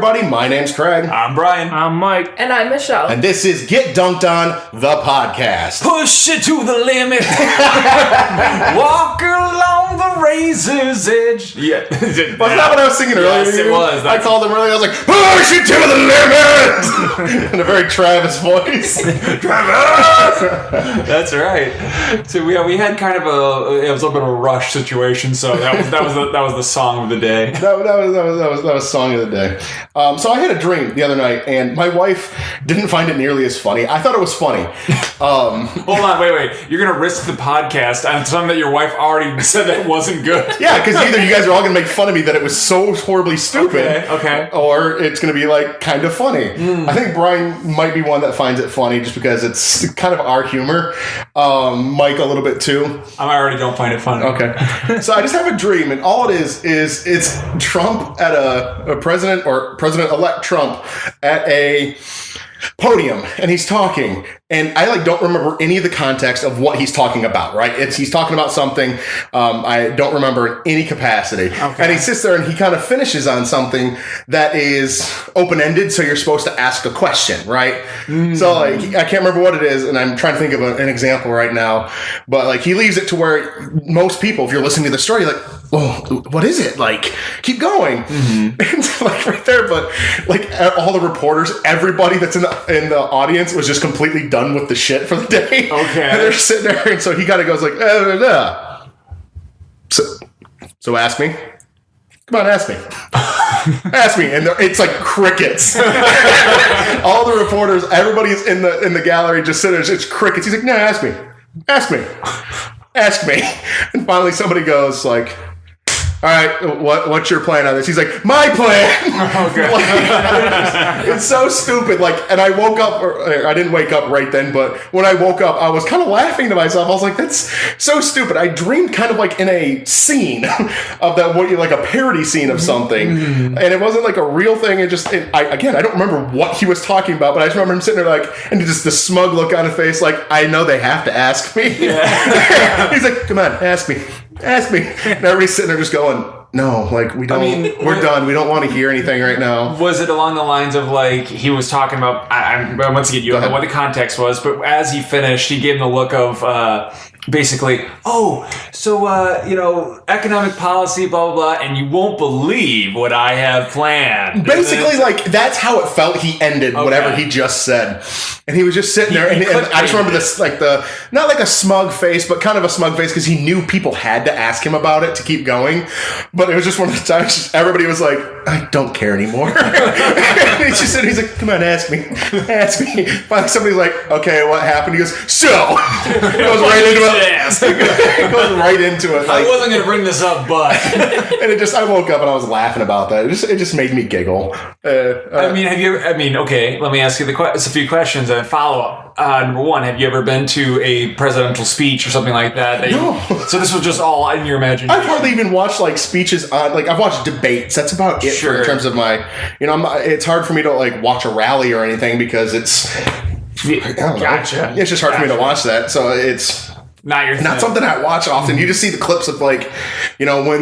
everybody. My name's Craig. I'm Brian. I'm Mike. And I'm Michelle. And this is Get Dunked On, the podcast. Push it to the limit. Walk along the razor's edge. Yeah. Wasn't that what I was singing earlier? Yes, it was. I called him earlier. I was like, push it to the limit! In a very Travis voice. Travis! That's right. So we had kind of it was a little bit of a rush situation, so that was the song of the day. That was song of the day. So I had a dream the other night, and my wife didn't find it nearly as funny. I thought it was funny. Hold on, wait. You're gonna risk the podcast on something that your wife already said that wasn't good. Yeah, because either you guys are all gonna make fun of me that it was so horribly stupid, okay, or it's gonna be like kind of funny. I think Brian might be one that finds it funny just because it's kind of our humor. Mike a little bit too. I already don't find it funny. Okay. So I just have a dream, and all it is it's Trump at a president or President-elect Trump at a podium, and he's talking, and I don't remember any of the context of what he's talking about, right? He's talking about something I don't remember in any capacity. Okay. And he sits there and he kind of finishes on something that is open-ended, so you're supposed to ask a question, right? So I can't remember what it is, and I'm trying to think of an example right now, but he leaves it to where most people, if you're listening to the story, you're like, well, what is it? Keep going. And right there, but all the reporters, everybody that's in the audience was just completely done with the shit for the day. Okay. And they're sitting there, and so he kind of goes So ask me. Come on, ask me. Ask me. And it's like crickets. All the reporters, everybody's in the gallery just sitting there, it's crickets. He's like, no, ask me. Ask me. Ask me. And finally somebody goes all right, what's your plan on this? He's like, my plan. Okay. It's so stupid. And I woke up, or I didn't wake up right then, but when I woke up, I was kind of laughing to myself. I was like, that's so stupid. I dreamed kind of in a scene of that, a parody scene of something, and it wasn't a real thing. I don't remember what he was talking about, but I just remember him sitting there and just the smug look on his face, I know they have to ask me. Yeah. He's like, come on, ask me. Ask me. And everybody's sitting there just going, no, we don't, we're done. We don't want to hear anything right now. Was it along the lines of he was talking about, once again, you don't know what the context was, but as he finished, he gave him the look of, basically, economic policy, blah, blah, blah, and you won't believe what I have planned. Basically, that's how it felt he ended whatever he just said. And he was just sitting there, and I just remember this, not a smug face, but kind of a smug face, because he knew people had to ask him about it to keep going. But it was just one of the times everybody was like, I don't care anymore. And he's just sitting, he's like, come on, ask me. Ask me. Finally, somebody's like, okay, what happened? He goes, so. He goes right into it. It goes right into it. I wasn't going to bring this up, but. And I woke up and I was laughing about that. It just made me giggle. Have you ever, okay, let me ask you a few questions and follow up. Number one, have you ever been to a presidential speech or something like that? No. So this was just all in your imagination? I've hardly even watched speeches on, I've watched debates. That's about it in terms of my, it's hard for me to watch a rally or anything because it's, Gotcha. It's just hard for me to watch that. So it's not something I watch often. You just see the clips of when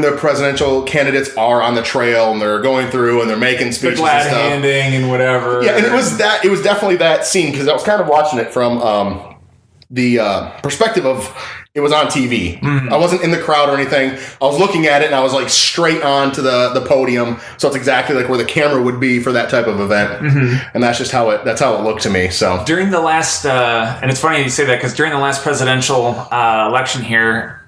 the presidential candidates are on the trail and they're going through and they're making speeches the glad and stuff. handing and whatever. Yeah, and it was definitely that scene because I was kind of watching it from the perspective of it was on TV. I wasn't in the crowd or anything. I was looking at it and I was straight on to the podium. So it's exactly where the camera would be for that type of event. And that's just how it looked to me. So during the last, and it's funny you say that because during the last presidential election here,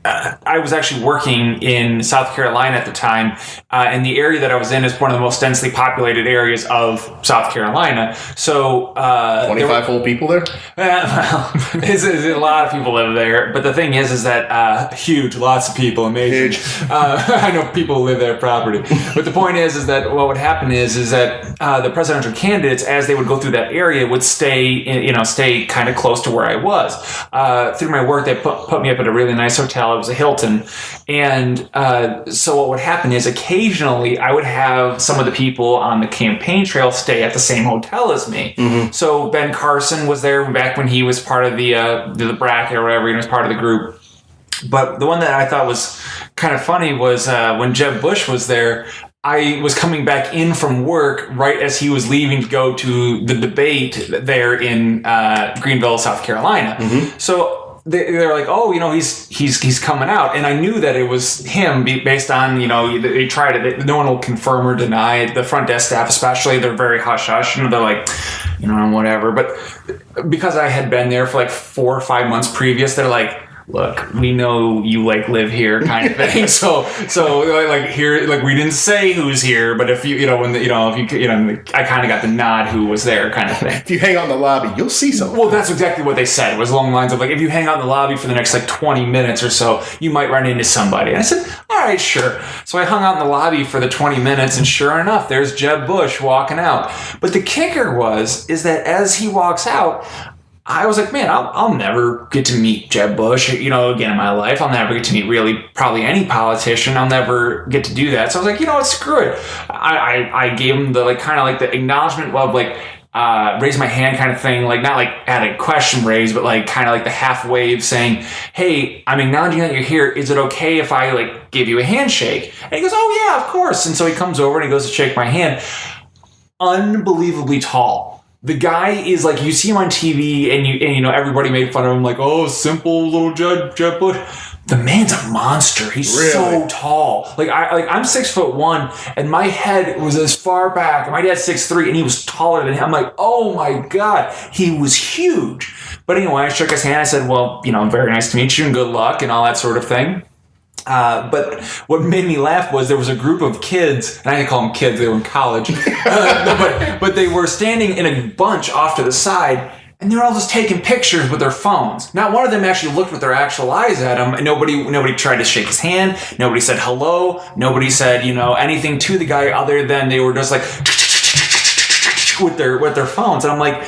I was actually working in South Carolina at the time, and the area that I was in is one of the most densely populated areas of South Carolina. So 25 whole people there? There's a lot of people live there, but the thing is that huge, lots of people, amazing. I know people who live there property, but the point is that what would happen is that the presidential candidates, as they would go through that area, would stay kind of close to where I was. Through my work, they put me up at a really nice hotel. It was a Hilton. And so what would happen is occasionally I would have some of the people on the campaign trail stay at the same hotel as me. Mm-hmm. So Ben Carson was there back when he was part of the bracket or whatever, he was part of the group. But the one that I thought was kind of funny was when Jeb Bush was there. I was coming back in from work right as he was leaving to go to the debate there in Greenville, South Carolina. So they're like, oh, he's coming out, and I knew that it was him based on they tried it. No one will confirm or deny it. The front desk staff, especially, they're very hush hush. They're like, whatever. But because I had been there for like 4 or 5 months previous, they're like, look, we know you live here, kind of thing. So here, we didn't say who's here, but if I kind of got the nod who was there, kind of thing. If you hang out in the lobby, you'll see someone. Well, that's exactly what they said. It was along the lines of if you hang out in the lobby for the next 20 minutes or so, you might run into somebody. And I said, all right, sure. So I hung out in the lobby for the 20 minutes, and sure enough, there's Jeb Bush walking out. But the kicker is that as he walks out, I was like, man, I'll never get to meet Jeb Bush, again in my life. I'll never get to meet really probably any politician. I'll never get to do that. So I was like, screw it. I gave him the the acknowledgement of raise my hand kind of thing, not at a question raised, but kind of the half wave saying, hey, I'm acknowledging that you're here. Is it okay if I give you a handshake? And he goes, oh yeah, of course. And so he comes over and he goes to shake my hand. Unbelievably tall. The guy is you see him on TV and everybody made fun of him oh, simple little Jeb Bush. The man's a monster. He's really? So tall. I'm 6'1", and my head was as far back. My dad's 6'3", and he was taller than him. I'm like, oh my God, he was huge. But anyway, I shook his hand. I said, well, very nice to meet you and good luck and all that sort of thing. But what made me laugh was there was a group of kids, and I didn't call them kids, they were in college, but they were standing in a bunch off to the side, and they were all just taking pictures with their phones. Not one of them actually looked with their actual eyes at him, and nobody tried to shake his hand, nobody said hello, nobody said, anything to the guy other than they were just with their phones, and I'm like,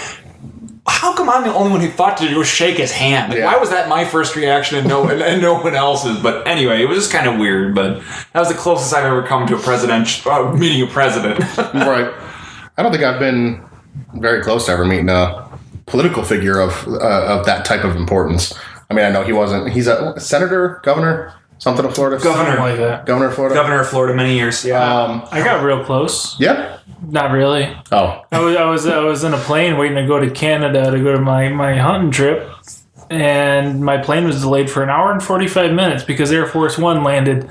how come I'm the only one who thought to go shake his hand? Why was that my first reaction and no one else's? But anyway, it was just kind of weird. But that was the closest I've ever come to meeting a president. Right. I don't think I've been very close to ever meeting a political figure of that type of importance. I mean, I know he wasn't. He's a senator, governor, something of Florida. Something like that. Governor of Florida. Governor of Florida, many years. Yeah. I got real close. Yeah. Not really. Oh. I was in a plane waiting to go to Canada to go to my hunting trip, and my plane was delayed for an hour and 45 minutes because Air Force One landed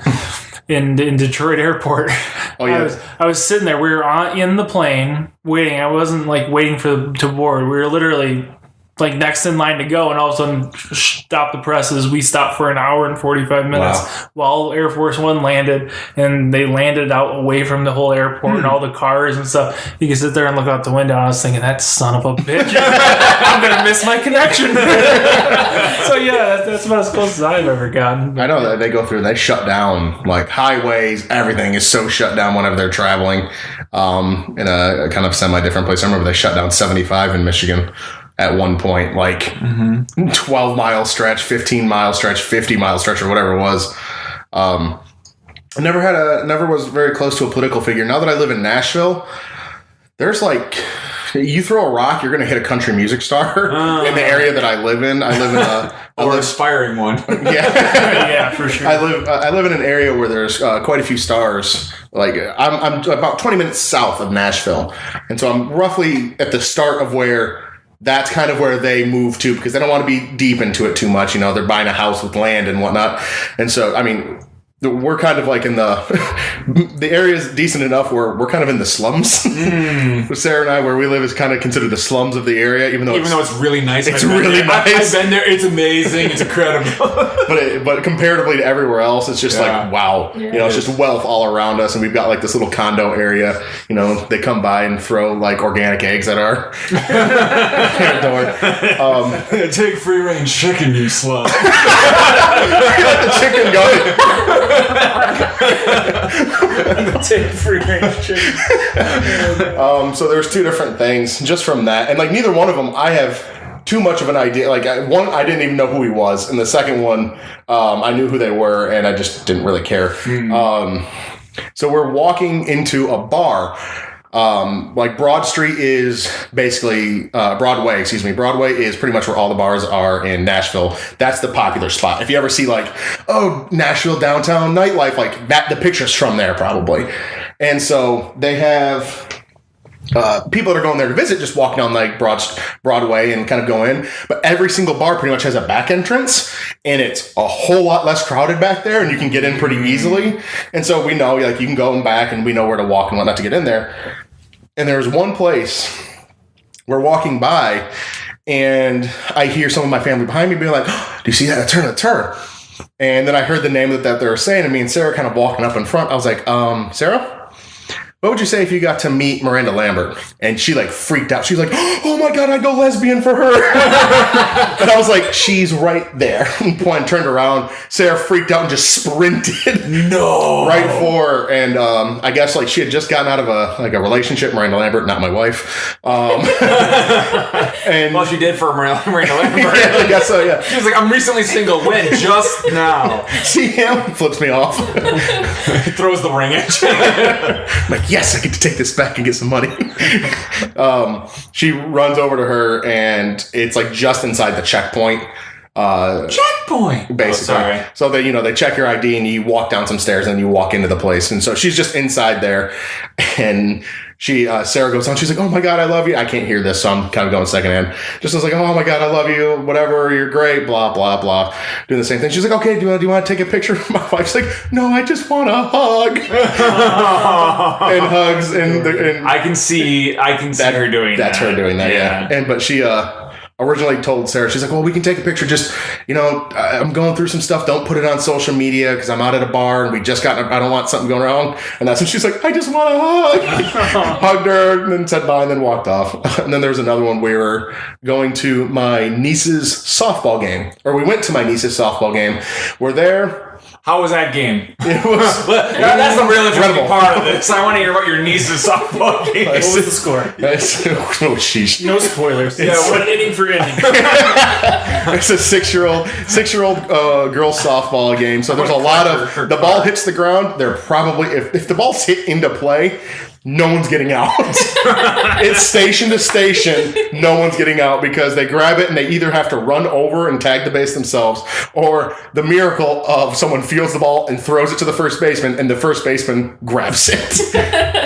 in Detroit Airport. Oh yeah. I was sitting there. We were in the plane waiting. I wasn't waiting to board. We were literally next in line to go, and all of a sudden stop the presses. We stopped for an hour and 45 minutes while Air Force One landed, and they landed out away from the whole airport and all the cars and stuff. You can sit there and look out the window, and I was thinking, that son of a bitch. I'm going to miss my connection. So yeah, that's about as close as I've ever gotten. I know that they go through, they shut down highways, everything is so shut down whenever they're traveling in a kind of semi-different place. I remember they shut down 75 in Michigan at one point, 12-mile stretch, 15-mile stretch, 50-mile stretch, or whatever it was. Never was very close to a political figure. Now that I live in Nashville, there's you throw a rock, you're going to hit a country music star in the area that I live in. I live in a aspiring one. Yeah, yeah, for sure. I live in an area where there's quite a few stars. I'm about 20 minutes south of Nashville, and so I'm roughly at the start of where. That's kind of where they move to because they don't want to be deep into it too much. They're buying a house with land and whatnot. And so, I mean, we're kind of in the area is decent enough where we're kind of in the slums. Sarah and I, where we live, is kind of considered the slums of the area, even though it's really nice. It's really nice. I've been there. It's amazing. It's incredible. but comparatively to everywhere else, it's just wow. Yeah. It's just wealth all around us, and we've got this little condo area. They come by and throw organic eggs at our door. Take free range chicken, you slut. The chicken going. Take free range chicken. So there's two different things just from that, and neither one of them I have too much of an idea. One, I didn't even know who he was, and the second one, I knew who they were, and I just didn't really care. So we're walking into a bar. Broad Street is basically Broadway is pretty much where all the bars are in Nashville. That's the popular spot. If you ever see Nashville downtown nightlife, that the picture's from there probably. And so they have people that are going there to visit just walk down like Broadway and kind of go in. But every single bar pretty much has a back entrance, and it's a whole lot less crowded back there, and you can get in pretty easily. And so we know like you can go in back, and we know where to walk and whatnot to get in there. And there was one place we're walking by, and I hear some of my family behind me being like, "Do you see that? A turn." And then I heard the name that they were saying, and me and Sarah kind of walking up in front. I was like, Sarah? What would you say if you got to meet Miranda Lambert? And she like freaked out. She's like, oh my God, I'd go lesbian for her. And I was like, she's right there. And turned around. Sarah freaked out and just sprinted. No. Right for her. And I guess like she had just gotten out of a relationship. Miranda Lambert, not my wife. And Well, she did for Miranda Lambert. yeah, I guess so, yeah. She was like, I'm recently single. When? Just now. See him? Flips me off. Throws the ring at you. I'm like, yes, I get to take this back and get some money. She runs over to her, and it's like just inside the checkpoint. Checkpoint. Basically. Oh, sorry. So they, they check your ID, and you walk down some stairs, and you walk into the place. And so she's just inside there, and Sarah goes on. She's like, "Oh my God, I love you." I can't hear this, so I'm kind of going secondhand. Just was like, "Oh my God, I love you. Whatever, you're great." Blah blah blah. Doing the same thing. She's like, "Okay, do you want to take a picture?" My wife's like, "No, I just want a hug." And hugs, and I can see her doing that. That's her doing that, yeah. But she originally told Sarah, she's like, "Well, we can take a picture. Just, I'm going through some stuff. Don't put it on social media because I'm out at a bar and I don't want something going wrong." And that's when she's like, "I just want a hug." Hugged her and then said bye and then walked off. And then there was another one. We were going to my niece's softball game, or we went to my niece's softball game. We're there. How was that game? It was That's the real interesting incredible. part of this. I want to hear about your niece's softball game. What was the score? Oh, sheesh. No spoilers. Yeah, One inning for inning. It's a six-year-old girls softball game. So there's a lot of the ball hits the ground. They're probably if the ball's hit into play, no one's getting out. It's station to station. No one's getting out because they grab it and they either have to run over and tag the base themselves, or the miracle of someone fields the ball and throws it to the first baseman and the first baseman grabs it.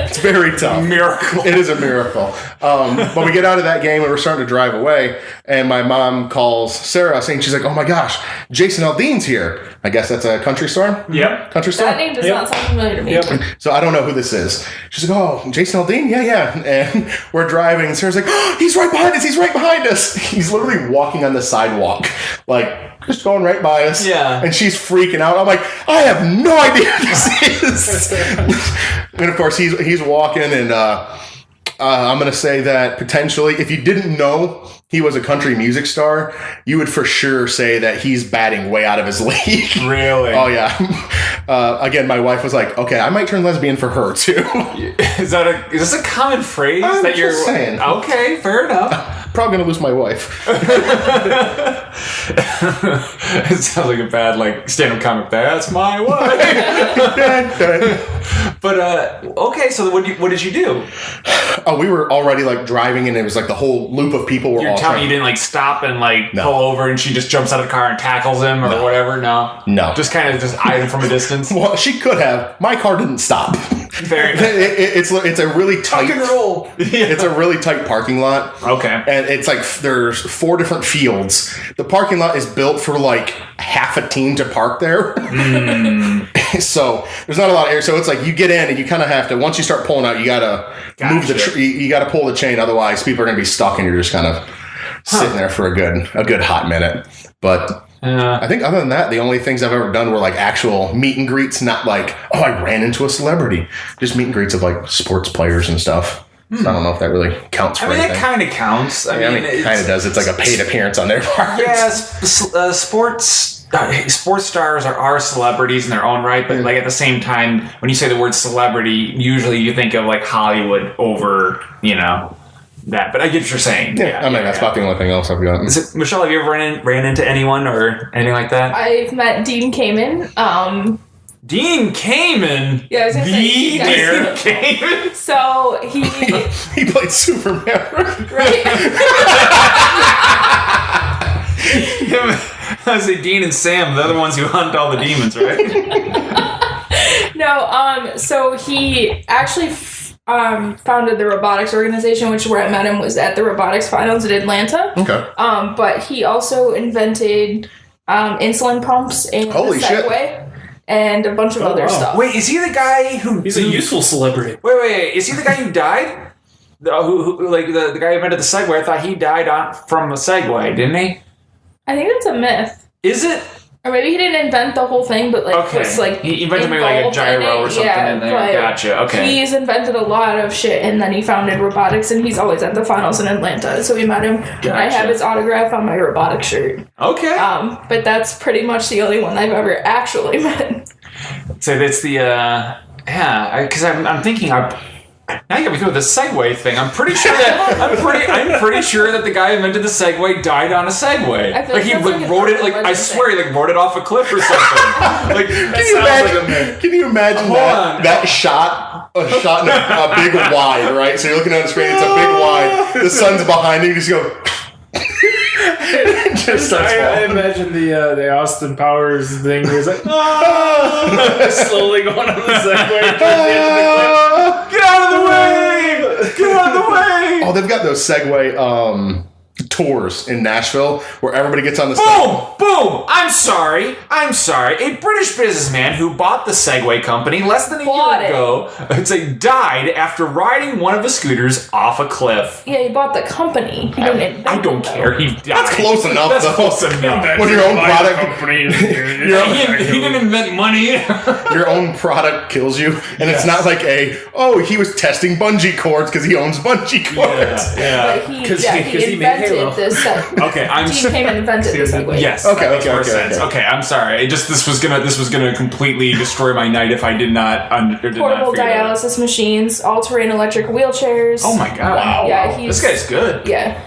It's very tough. Miracle. It is a miracle. But we get out of that game and we're starting to drive away, and my mom calls Sarah saying, she's like, "Oh my gosh, Jason Aldean's here." I guess that's a country store? Yep. Country store? That name does not sound familiar to me. Yep. So I don't know who this is. She's like, "Oh, Jason Aldean? Yeah." And we're driving, and Sarah's like, "Oh, he's right behind us. He's right behind us." He's literally walking on the sidewalk, like just going right by us. Yeah. And she's freaking out. I'm like, I have no idea who this is. And of course, he's walking, and I'm going to say that potentially, if you didn't know he was a country music star, you would for sure say that he's batting way out of his league. Really? Oh, yeah. Again, my wife was like, "Okay, I might turn lesbian for her, too." Is this a common phrase I'm that you're just saying. Okay, fair enough. Probably going to lose my wife. It sounds like a bad stand-up comic. That's my wife. But okay, so what did you do? Oh, we were already driving, and it was the whole loop of people were You're all telling me trying. you didn't stop and No. pull over, and she just jumps out of the car and tackles him or whatever? No. Just kind of just eyed him from a distance. Well, she could have. My car didn't stop. Very nice. It's a really tight. Tuck and roll. It's a really tight parking lot. Okay. And it's there's 4 different fields. The parking lot is built for half a team to park there. So there's not a lot of air. So it's you get in and you kind of have to, once you start pulling out, you gotta move the you gotta pull the chain. Otherwise, people are gonna be stuck and you're just kind of sitting there for a good hot minute. But I think other than that, the only things I've ever done were actual meet and greets, not I ran into a celebrity. Just meet and greets of sports players and stuff. So I don't know if that really counts for anything. That kind of counts. I mean, it kind of does. It's a paid appearance on their part. Yeah, sports stars are celebrities in their own right, but at the same time, when you say the word celebrity, usually you think of Hollywood over, that. But I get what you're saying. Yeah, that's about the only thing else I've got. Michelle, have you ever ran into anyone or anything like that? I've met Dean Kamen. Dean Kamen? Yeah, I was gonna say, you guys Dean know. Kamen? So he He played Superman. right. I say Dean and Sam, they're the ones who hunt all the demons, right? No, so he actually founded the robotics organization, which is where I met him, was at the robotics finals in Atlanta. Okay. But he also invented insulin pumps and Holy the shit. Segway and a bunch of other wow. stuff. Wait, is he the guy who... He's a useful celebrity. Wait. Is he the guy who died? Who like the guy who invented the Segway? I thought he died from the Segway, didn't he? I think that's a myth. Is it? Or maybe he didn't invent the whole thing, but like was like he invented maybe like a involved in gyro it. or something Yeah, in there. but Gotcha. Okay. He's invented a lot of shit, and then he founded robotics, and he's always at the finals in Atlanta. So we met him. And I have his autograph on my robotics shirt. Okay. But that's pretty much the only one I've ever actually met. So that's the because I'm thinking now you got me through with the Segway thing. I'm pretty sure that I'm pretty sure that the guy who invented the Segway died on a Segway. I feel Like he that's like rode a it like I legend swear he like rode it off a cliff or something. Like Can you imagine Hold on. that shot? A shot in a big wide, right? So you're looking at the screen. It's a big wide. The sun's behind you. You just go. Just starts I falling. imagine the Austin Powers thing where he's like, slowly going on the Segway. get out of the way! Get out of the way! Oh, they've got those Segway tours in Nashville where everybody gets on the Segway. Boom! I'm sorry. A British businessman who bought the Segway company less than a Bought year it. ago, died after riding one of the scooters off a cliff. Yeah, he bought the company. He didn't invent I don't it, though. care. He died. That's close enough, That's though. close enough. When your own product, He didn't invent money. your own product kills you, and it's not like he was testing bungee cords because he owns bungee cords. Yeah. But he, 'Cause yeah, he he made Halo. invented this. Okay, I'm Dean came and invented the Segway. Yes. Okay, that makes okay, more okay, sense. okay. Okay, I'm sorry. This was gonna completely destroy my night if I did not Portable figure that out. dialysis machines, all-terrain electric wheelchairs. Oh my god! Wow. Yeah, he's This guy's good. Yeah.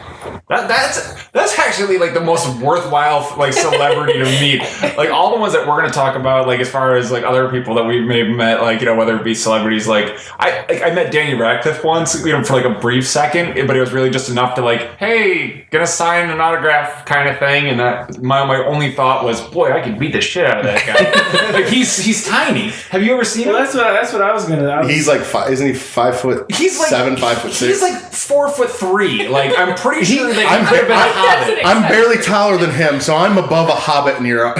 That's actually like the most worthwhile like celebrity to meet. Like all the ones that we're gonna talk about, like as far as like other people that we may have met, like whether it be celebrities, like I met Danny Radcliffe once, for like a brief second, but it was really just enough to like, hey, gonna sign an autograph kind of thing, and that my only thought was, boy, I could beat the shit out of that guy. Like he's tiny. Have you ever seen him? Well, that's what I was gonna. He's like isn't he 5 foot? He's like 7, 5 foot 6. He's like 4'3". Like I'm pretty sure that he I'm could have been a I'm- hobbit. I'm barely taller than him, so I'm above a hobbit in your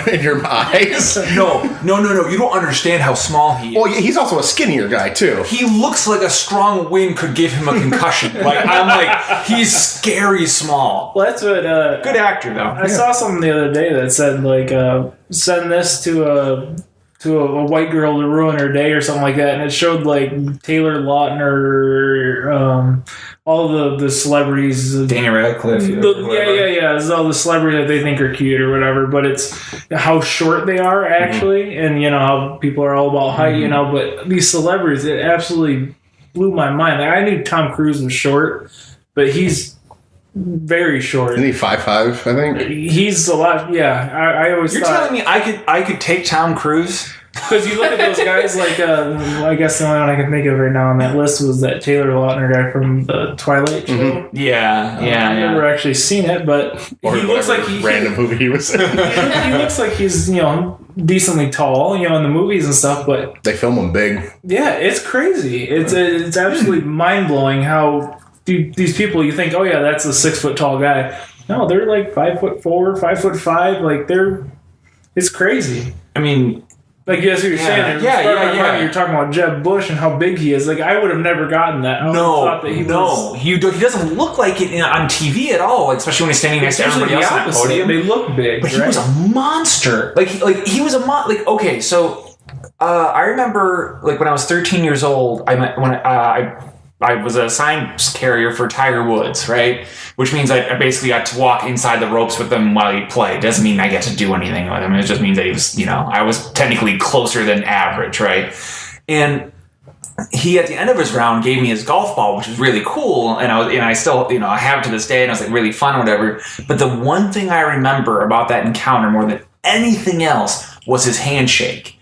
eyes. No. You don't understand how small he is. Well, yeah, he's also a skinnier guy too. He looks like a strong wind could give him a concussion. I'm like, he's scary small. Well, that's what. Good actor though. I saw something the other day that said like send this to a white girl to ruin her day or something like that, and it showed like Taylor Lautner, all the celebrities. Danny Radcliffe. Yeah. It's all the celebrities that they think are cute or whatever, but it's how short they are actually, and how people are all about height, But these celebrities, it absolutely blew my mind. Like, I knew Tom Cruise was short, but he's very short. Isn't he 5'5", I think? He's a lot. Yeah, I always You're thought. telling me I could take Tom Cruise? Because you look at those guys like, I guess the only one I can think of right now on that list was that Taylor Lautner guy from the Twilight Show. Yeah. I've never actually seen it, but Or he looks like whatever random movie he was in. he looks like he's decently tall, in the movies and stuff. But They film him big. yeah, it's crazy. It's absolutely mind blowing how these people you think, oh yeah, that's a 6 foot tall guy. No, they're like 5'4", 5'5". Like it's crazy. I mean, Like that's what you're saying. Yeah. You're talking about Jeb Bush and how big he is. Like I would have never gotten that. I would have thought that he was, he doesn't look like it on TV at all. Like, especially when he's standing next to Especially everybody the else on the opposite. podium. They look big, But he right? was a monster. Like he was a like. Okay, so I remember like when I was 13 years old, I was a sign carrier for Tiger Woods, right? Which means I basically got to walk inside the ropes with him while he played. Doesn't mean I get to do anything with him. It just means that he was, I was technically closer than average, right? And he, at the end of his round, gave me his golf ball, which was really cool. And I still, I have it to this day, and I was like really fun or whatever. But the one thing I remember about that encounter more than anything else was his handshake.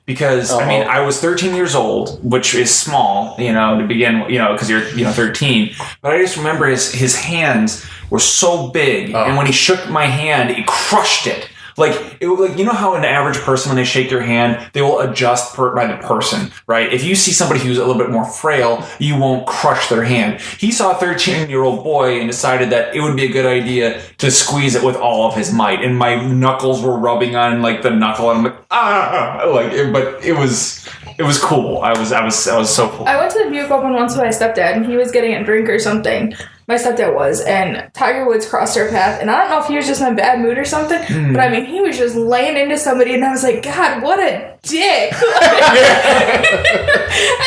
Because, I was 13 years old, which is small, to begin, because you're, 13. But I just remember his hands were so big. And when he shook my hand, he crushed it. Like, you know how an average person, when they shake your hand, they will adjust by the person, right? If you see somebody who's a little bit more frail, you won't crush their hand. He saw a 13-year-old boy and decided that it would be a good idea to squeeze it with all of his might. And my knuckles were rubbing on like the knuckle, and I'm like, but it was cool. I was so cool. I went to the Buick Open once with my stepdad, and he was getting a drink or something. My stepdad was, and Tiger Woods crossed our path, and I don't know if he was just in a bad mood or something, but I mean, he was just laying into somebody, and I was like, God, what a dick. I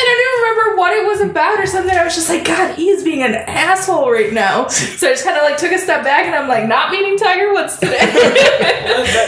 don't even remember what it was about or something. I was just like, God, he is being an asshole right now. So I just kind of like took a step back, and I'm like, not meeting Tiger Woods today.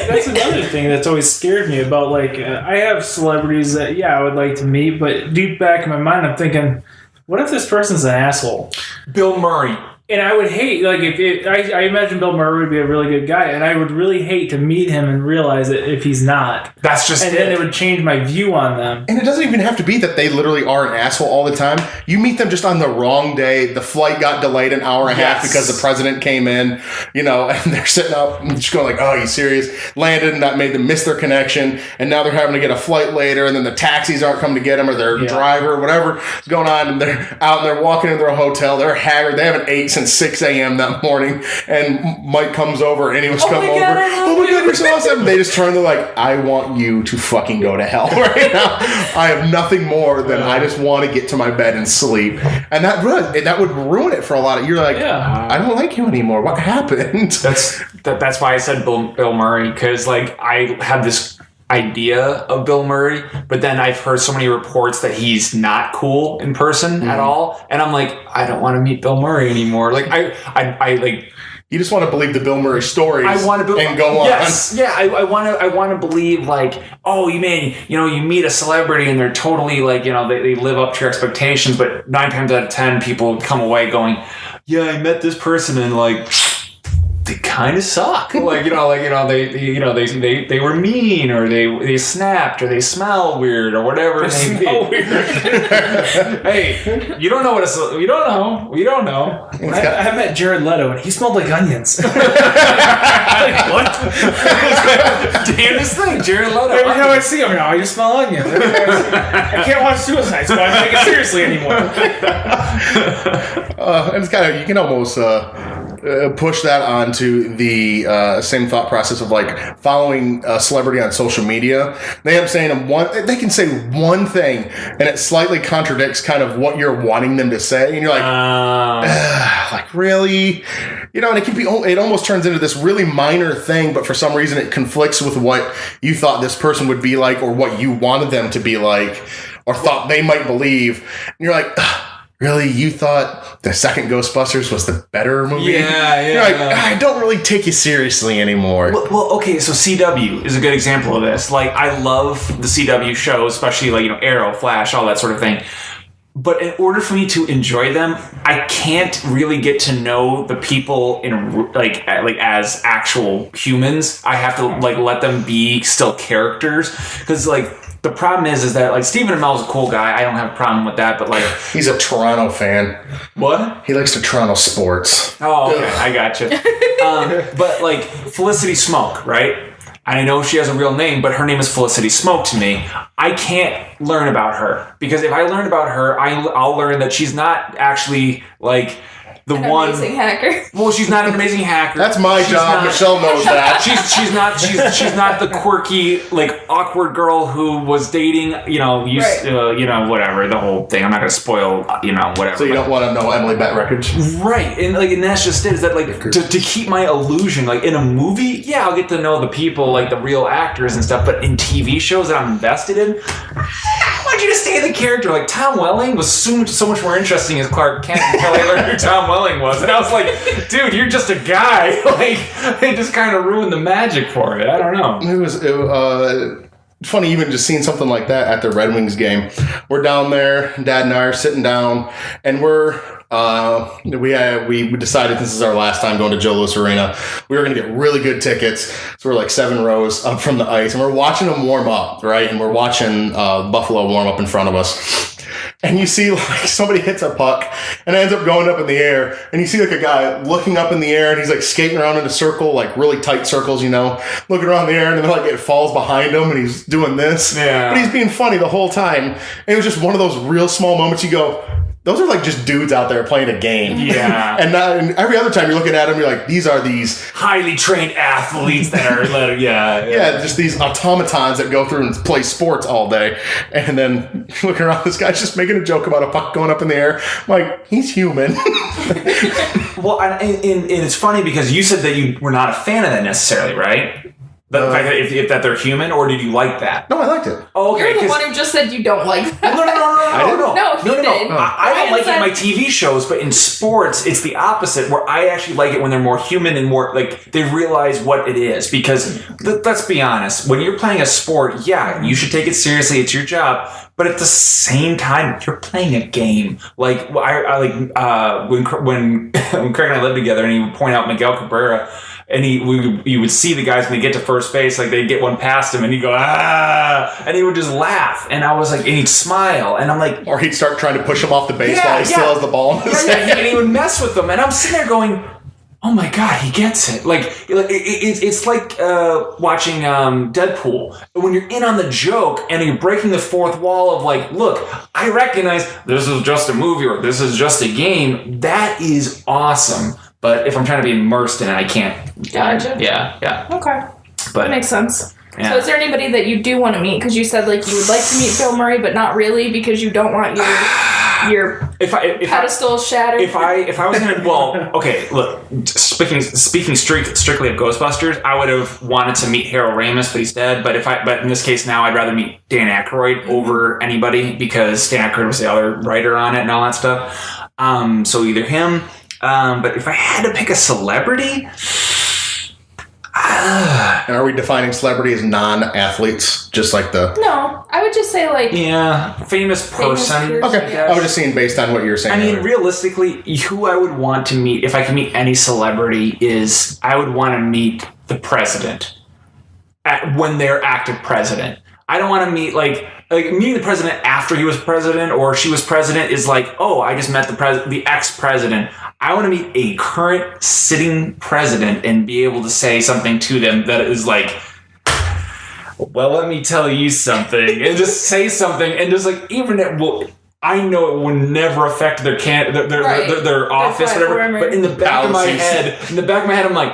That's another thing that's always scared me about, like, I have celebrities that, I would like to meet, but deep back in my mind, I'm thinking, what if this person's an asshole? Bill Murray. And I would hate, like, I imagine Bill Murray would be a really good guy, and I would really hate to meet him and realize it if he's not. That's just and then it would change my view on them. And it doesn't even have to be that they literally are an asshole all the time. You meet them just on the wrong day. The flight got delayed an hour and a half because the president came in, and they're sitting up and just going like, oh, you serious? Landed, and that made them miss their connection, and now they're having to get a flight later, and then the taxis aren't coming to get them, or their driver, whatever is going on, and they're out and they're walking into their hotel. They're haggard. They haven't ate since 6 a.m. that morning, and Mike comes over, and he was come over. Oh my God, you're so awesome! They just turn, they're like, I want you to fucking go to hell right now. I have nothing more than I just want to get to my bed and sleep, and that would ruin it for a lot of. You're like, I don't like you anymore. What happened? That's why I said Bill Murray, because like I have this idea of Bill Murray, but then I've heard so many reports that he's not cool in person at all, and I'm like, I don't want to meet Bill Murray anymore. Like I like. You just want to believe the Bill Murray stories. I want to and go on. Yes, yeah. I want to believe like, oh, you meet a celebrity and they're totally like, they live up to your expectations, but 9 times out of 10 people come away going, yeah, I met this person and like, they kind of suck. Like, they were mean, or they snapped, or they smell weird, or whatever. They smell weird. Hey, you don't know we don't know. I met Jared Leto, and he smelled like onions. Like, what? Damnest thing, Jared Leto. Every time I see him, I just smell onions. I can't watch Suicide Squad and take it seriously anymore. And it's kind of, you can almost push that onto the same thought process of like following a celebrity on social media. They end up saying they can say one thing and it slightly contradicts kind of what you're wanting them to say, and you're like, like really, and it can be. It almost turns into this really minor thing, but for some reason it conflicts with what you thought this person would be like, or what you wanted them to be like, or thought they might believe. And you're like, really? You thought the second Ghostbusters was the better movie? Yeah. You're like, I don't really take you seriously anymore. Well, okay, so CW is a good example of this. Like, I love the CW shows, especially like, Arrow, Flash, all that sort of thing. But in order for me to enjoy them, I can't really get to know the people in like as actual humans. I have to like let them be still characters, because like. The problem is that like Stephen Amell's a cool guy. I don't have a problem with that, but like he's a Toronto fan. What? He likes the Toronto sports. Oh, okay, I gotcha. But like Felicity Smoke, right? And I know she has a real name, but her name is Felicity Smoke to me. I can't learn about her, because if I learn about her, I'll learn that she's not actually like an amazing hacker. Well, she's not an amazing hacker. That's my job. Michelle knows that. She's not the quirky, like awkward girl who was dating, whatever, the whole thing. I'm not gonna spoil, whatever. So you don't want to know Emily Bett Records, right? And that's just it. Is that like to keep my illusion? Like in a movie, I'll get to know the people, like the real actors and stuff. But in TV shows that I'm invested in, I want you to stay the character. Like Tom Welling was so much more interesting as Clark Kent until I learned who Tom Welling was, and I was like, dude, you're just a guy. Like, they just kind of ruined the magic for it. I don't know. It was funny even just seeing something like that at the Red Wings game. We're down there, Dad and I are sitting down, and we decided this is our last time going to Joe Louis Arena. We were going to get really good tickets, so we're like 7 rows up from the ice, and we're watching them warm up, right? And we're watching Buffalo warm up in front of us. and you see like somebody hits a puck and it ends up going up in the air, and you see like a guy looking up in the air and he's like skating around in a circle, like really tight circles, looking around the air, and then like it falls behind him and he's doing this. Yeah. But he's being funny the whole time. And it was just one of those real small moments you go, those are like just dudes out there playing a game. Yeah. and every other time you're looking at them, you're like, these are these highly trained athletes that are yeah, just these automatons that go through and play sports all day. And then looking around, this guy's just making a joke about a puck going up in the air. I'm like, he's human. Well, and it's funny because you said that you were not a fan of that necessarily, right? The fact that if that they're human, or did you like that? No, I liked it. Oh, okay. You're the one who just said you don't like that. No. I didn't know. No, he did. I don't like it in my Ryan TV shows, but in sports, it's the opposite, where I actually like it when they're more human and more, like, they realize what it is. Because, let's be honest, when you're playing a sport, yeah, you should take it seriously, it's your job, but at the same time, you're playing a game. Like, I like, when Craig and I lived together, and he would point out Miguel Cabrera, and you would see the guys when they get to first base, like they'd get one past him and he'd go, and he would just laugh. And I was like, and he'd smile. And I'm like, or he'd start trying to push him off the base while he still has the ball in his hand. and he would mess with them. And I'm sitting there going, oh my God, he gets it. Like, it's like watching Deadpool. When you're in on the joke and you're breaking the fourth wall of like, look, I recognize this is just a movie or this is just a game. That is awesome. But if I'm trying to be immersed in it, I can't. Gotcha. Yeah. Okay. But That makes sense. Yeah. So is there anybody that you do want to meet? Because you said like you would like to meet Bill Murray, but not really because you don't want your pedestal shattered. If I was gonna, well, okay, look, speaking strictly of Ghostbusters, I would have wanted to meet Harold Ramis, but he's dead. But in this case now, I'd rather meet Dan Aykroyd over anybody because Dan Aykroyd was the other writer on it and all that stuff. So either him. But if I had to pick a celebrity, and are we defining celebrity as non-athletes, just like the? No, I would just say like famous person. Okay, I was just seeing based on what you were saying. I mean, earlier. realistically, who I would want to meet if I could meet any celebrity is I would want to meet the president when they're active president. I don't want to meet like meeting the president after he was president or she was president is like, oh, I just met the ex-president. I want to meet a current sitting president and be able to say something to them that is like, well, let me tell you something, and just say something, and just like even it will. I know it will never affect their office, whatever. But in the back of my head, I'm like,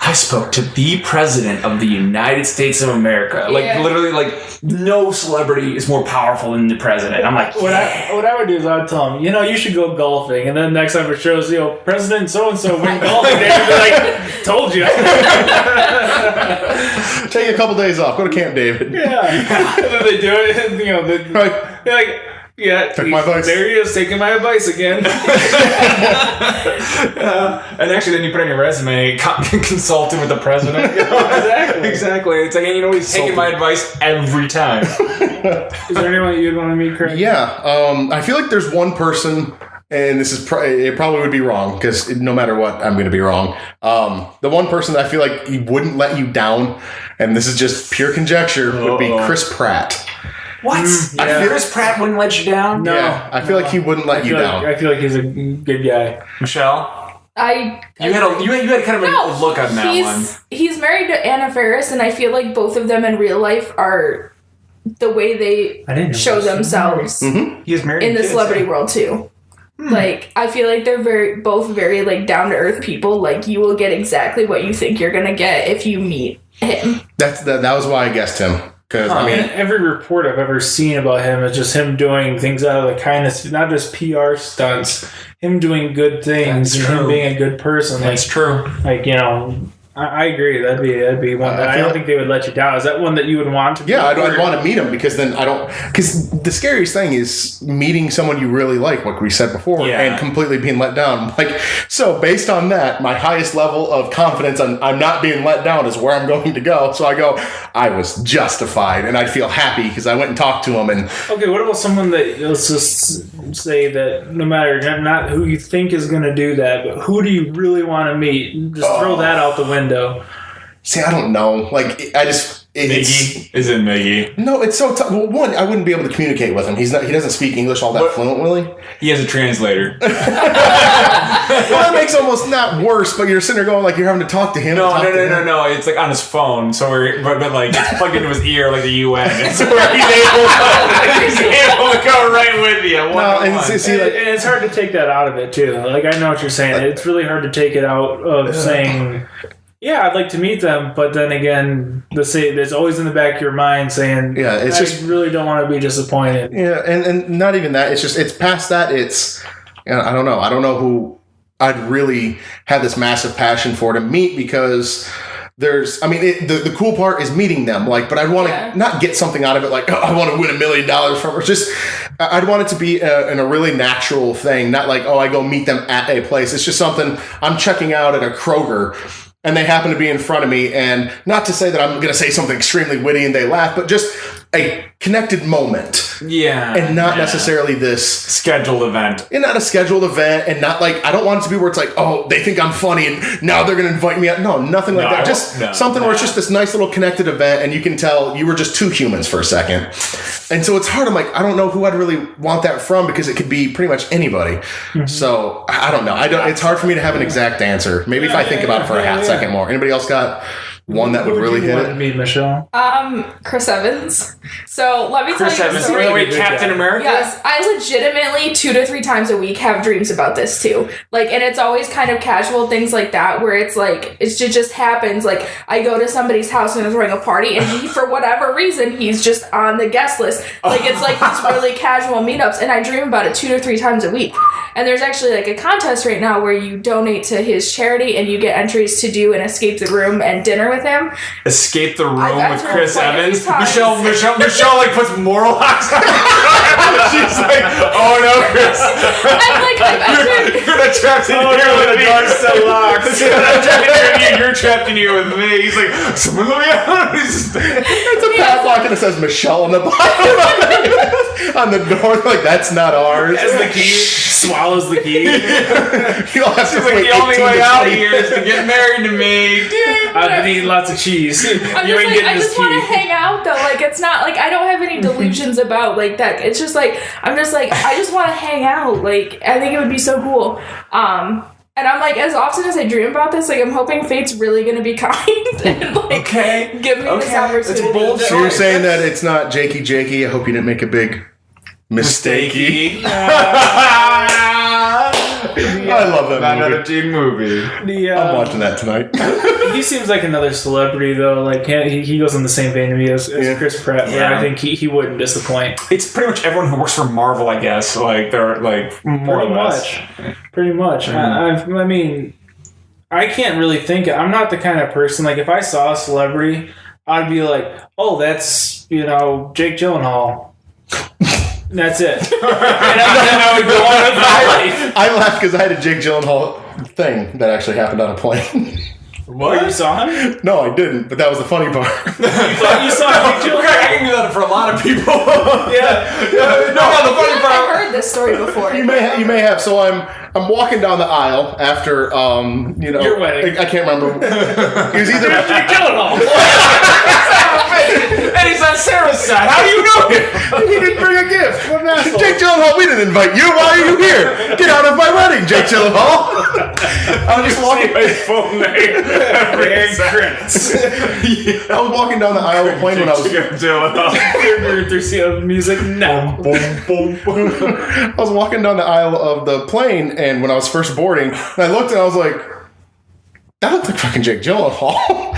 I spoke to the president of the United States of America. Like literally, like no celebrity is more powerful than the president. I'm like, what I would do is I would tell him, you should go golfing, and then next time it shows, President so and so went golfing, and be like, told you. Take a couple days off. Go to Camp David. Yeah, and then they do it, and Right. they're like. Yeah, took my advice. There he is, taking my advice again. And actually, then you put on your resume, consulting with the president. Exactly. It's like, he's taking my advice every time. Is there anyone you'd want to meet, Craig? Yeah, I feel like there's one person, and this is it probably would be wrong because no matter what, I'm going to be wrong. The one person that I feel like he wouldn't let you down, and this is just pure conjecture, would be Chris Pratt. What? Yeah. Chris Pratt wouldn't let you down? No. Yeah, I feel like he wouldn't let you down. I feel like he's a good guy. Michelle? You had kind of a look on that one. He's married to Anna Faris, and I feel like both of them in real life are the way they show themselves He is married in the celebrity world too. Like, I feel like they're both very like down to earth people. Like, you will get exactly what you think you're gonna get if you meet him. That was why I guessed him. Because every report I've ever seen about him is just him doing things out of the kindness, not just PR stunts. Him doing good things and him being a good person. That's true. Like, I agree. That'd be one that I don't think they would let you down. Is that one that you would want to meet? Yeah, I'd want to meet him because then because the scariest thing is meeting someone you really like what we said before, and completely being let down. Like, so based on that, my highest level of confidence I'm not being let down is where I'm going to go. So I go, I was justified, and I'd feel happy because I went and talked to him. And okay, what about someone that, let's just say that no matter not who you think is going to do that, but who do you really want to meet? Just throw that out the window. See, I don't know. Like, I just Miggy is in Miggy. No, it's so tough. Well, one, I wouldn't be able to communicate with him. He doesn't speak English all that fluently. He has a translator. Well, that makes almost not worse, but you're sitting there going like you're having to talk to him. No. It's like on his phone, so but like it's plugged into his ear like the UN, and so he's able to go right with you. And it's hard to take that out of it too. Like I know what you're saying. It's really hard to take it out of saying, "Yeah, I'd like to meet them," but then again, there's always in the back of your mind saying, "Yeah, I really don't want to be disappointed." Yeah, and not even that. It's past that. I don't know. I don't know who I'd really have this massive passion for to meet because. The cool part is meeting them, but I'd want to not get something out of it, like, oh, I want to win $1 million from her. Just, I'd want it to be in a really natural thing, not like, oh, I go meet them at a place. It's just something I'm checking out at a Kroger, and they happen to be in front of me, and not to say that I'm going to say something extremely witty and they laugh, but just a connected moment. Yeah. And not necessarily this scheduled event. And not a scheduled event, and not like, I don't want it to be where it's like, oh, they think I'm funny and now they're going to invite me out. No, nothing like that. Just something where it's just this nice little connected event and you can tell you were just two humans for a second. And so it's hard. I'm like, I don't know who I'd really want that from because it could be pretty much anybody. Mm-hmm. So I don't know. It's hard for me to have an exact answer. Maybe if I think about it for a half second more. Anybody else got one that would really hit it? Me, Michelle. Chris Evans. So let me tell you the story. Wait, Captain America? Yes, I legitimately 2 to 3 times a week have dreams about this too. And it's always kind of casual things like that where it's like it just happens. Like I go to somebody's house and they're throwing a party, and he, for whatever reason, he's just on the guest list. It's like these really casual meetups, and I dream about it 2 to 3 times a week. And there's actually a contest right now where you donate to his charity and you get entries to do an escape the room and dinner with him. Escape the room with Chris Evans. Michelle puts Morlocks on. She's like, oh no, Chris. You're not trapped in here with me. You're trapped in here with me. He's like, someone let me out. It's a padlock and it says Michelle on the bottom on the door. Like, that's not ours. As the key swallows the key. You'll have to the only way out of here is to get married to me. I've been eating lots of cheese. I just want to hang out though. It's not I don't have any delusions about that. It's just I just want to hang out. I think it would be so cool. And I'm as often as I dream about this, I'm hoping fate's really gonna be kind and give me this opportunity. It's bullshit. So you're saying that it's not Jakey. I hope you didn't make a big mistakey. I love that movie. I'm watching that tonight. He seems like another celebrity, though. He goes in the same vein to me as Chris Pratt, where I think he wouldn't disappoint. It's pretty much everyone who works for Marvel, I guess. They're more or less. Pretty much. Mm-hmm. I can't really think. I'm not the kind of person, if I saw a celebrity, I'd be like, oh, that's, Jake Gyllenhaal. That's it. And I would go on with my life. I laughed because I had a Jake Gyllenhaal thing that actually happened on a plane. What? You saw him? No, I didn't, but that was the funny part. You saw Jake Gyllenhaal? I can do that for a lot of people. Yeah. No, the funny part. I've heard this story before. You may have. So I'm walking down the aisle after your wedding. I can't remember. It was either Jake Gyllenhaal. And he's on Sarah's side. How do you know him? He didn't bring a gift. What an asshole. Jake Gyllenhaal, we didn't invite you. Why are you here? Get out of my wedding, Jake Gyllenhaal. I was just walking. His full name. I was walking down the aisle of the plane when I was. Through music. No. I was walking down the aisle of the plane, and when I was first boarding, and I looked and I was like, that looked like fucking Jake Gyllenhaal.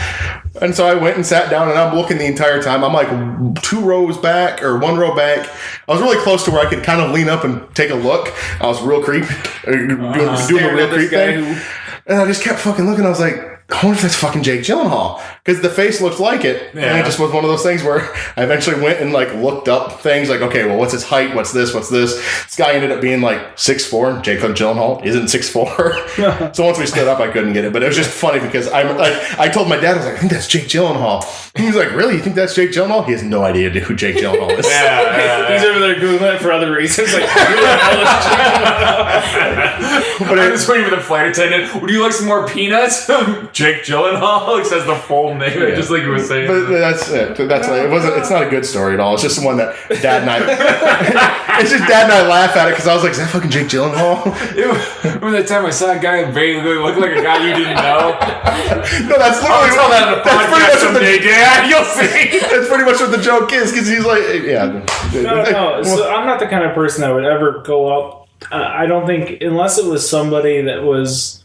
And so I went and sat down, and I'm looking the entire time. I'm 2 rows back or 1 row back. I was really close to where I could kind of lean up and take a look. I was real creepy, doing the real creep thing. And I just kept fucking looking. I was like, I wonder if that's fucking Jake Gyllenhaal. Because the face looked like it. Yeah. And it just was one of those things where I eventually went and looked up things okay, well, what's his height? What's this? What's this? This guy ended up being 6'4". Jake Gyllenhaal isn't 6'4". So once we stood up, I couldn't get it. But it was just funny because I told my dad, I was like, I think that's Jake Gyllenhaal. He was like, really? You think that's Jake Gyllenhaal? He has no idea who Jake Gyllenhaal is. He's over there Googling it for other reasons. But I'm just waiting for the flight attendant. Would you like some more peanuts? Jake Gyllenhaal says the full whole name, just like you were saying. But that's it. That's it. It's not a good story at all. It's just one that Dad and I. It's just Dad and I laugh at it because I was like, "Is that fucking Jake Gyllenhaal?" Remember that time I saw a guy who vaguely looked like a guy you didn't know? No, that's literally Tell that on the that's pretty podcast much what someday, Dad. You'll see. that's pretty much what the joke is because he's like, yeah. No. So I'm not the kind of person that would ever go up. I don't think, unless it was somebody that was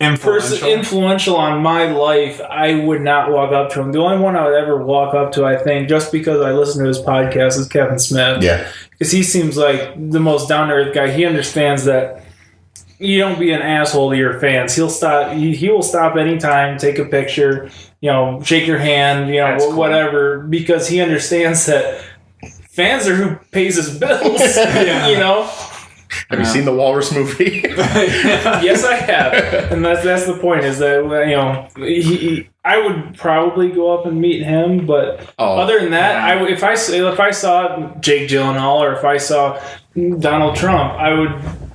influential on my life, I would not walk up to him. The only one I would ever walk up to, I think, just because I listen to his podcast, is Kevin Smith. Yeah. Because he seems like the most down-to-earth guy. He understands that you don't be an asshole to your fans. He'll stop. He will stop anytime, take a picture, shake your hand, That's whatever, because he understands that fans are who pays his bills. Have you seen the Walrus movie? Yes, I have, and that's the point. Is that I would probably go up and meet him, but other than that, if I saw Jake Gyllenhaal or if I saw Donald Trump, I would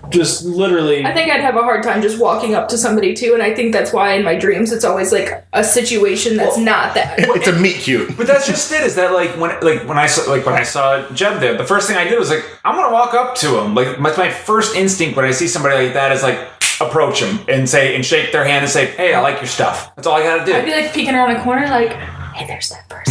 just literally. I think I'd have a hard time just walking up to somebody too, and I think that's why in my dreams it's always like a situation that's not that. It's a meet cute. But that's just it. Is that when I saw Jeb there, the first thing I did was like, I'm gonna walk up to him. Like my first instinct when I see somebody like that is like approach him and shake their hand and say, hey, I like your stuff. That's all I gotta do. I'd be like peeking around a corner like, hey, there's that person.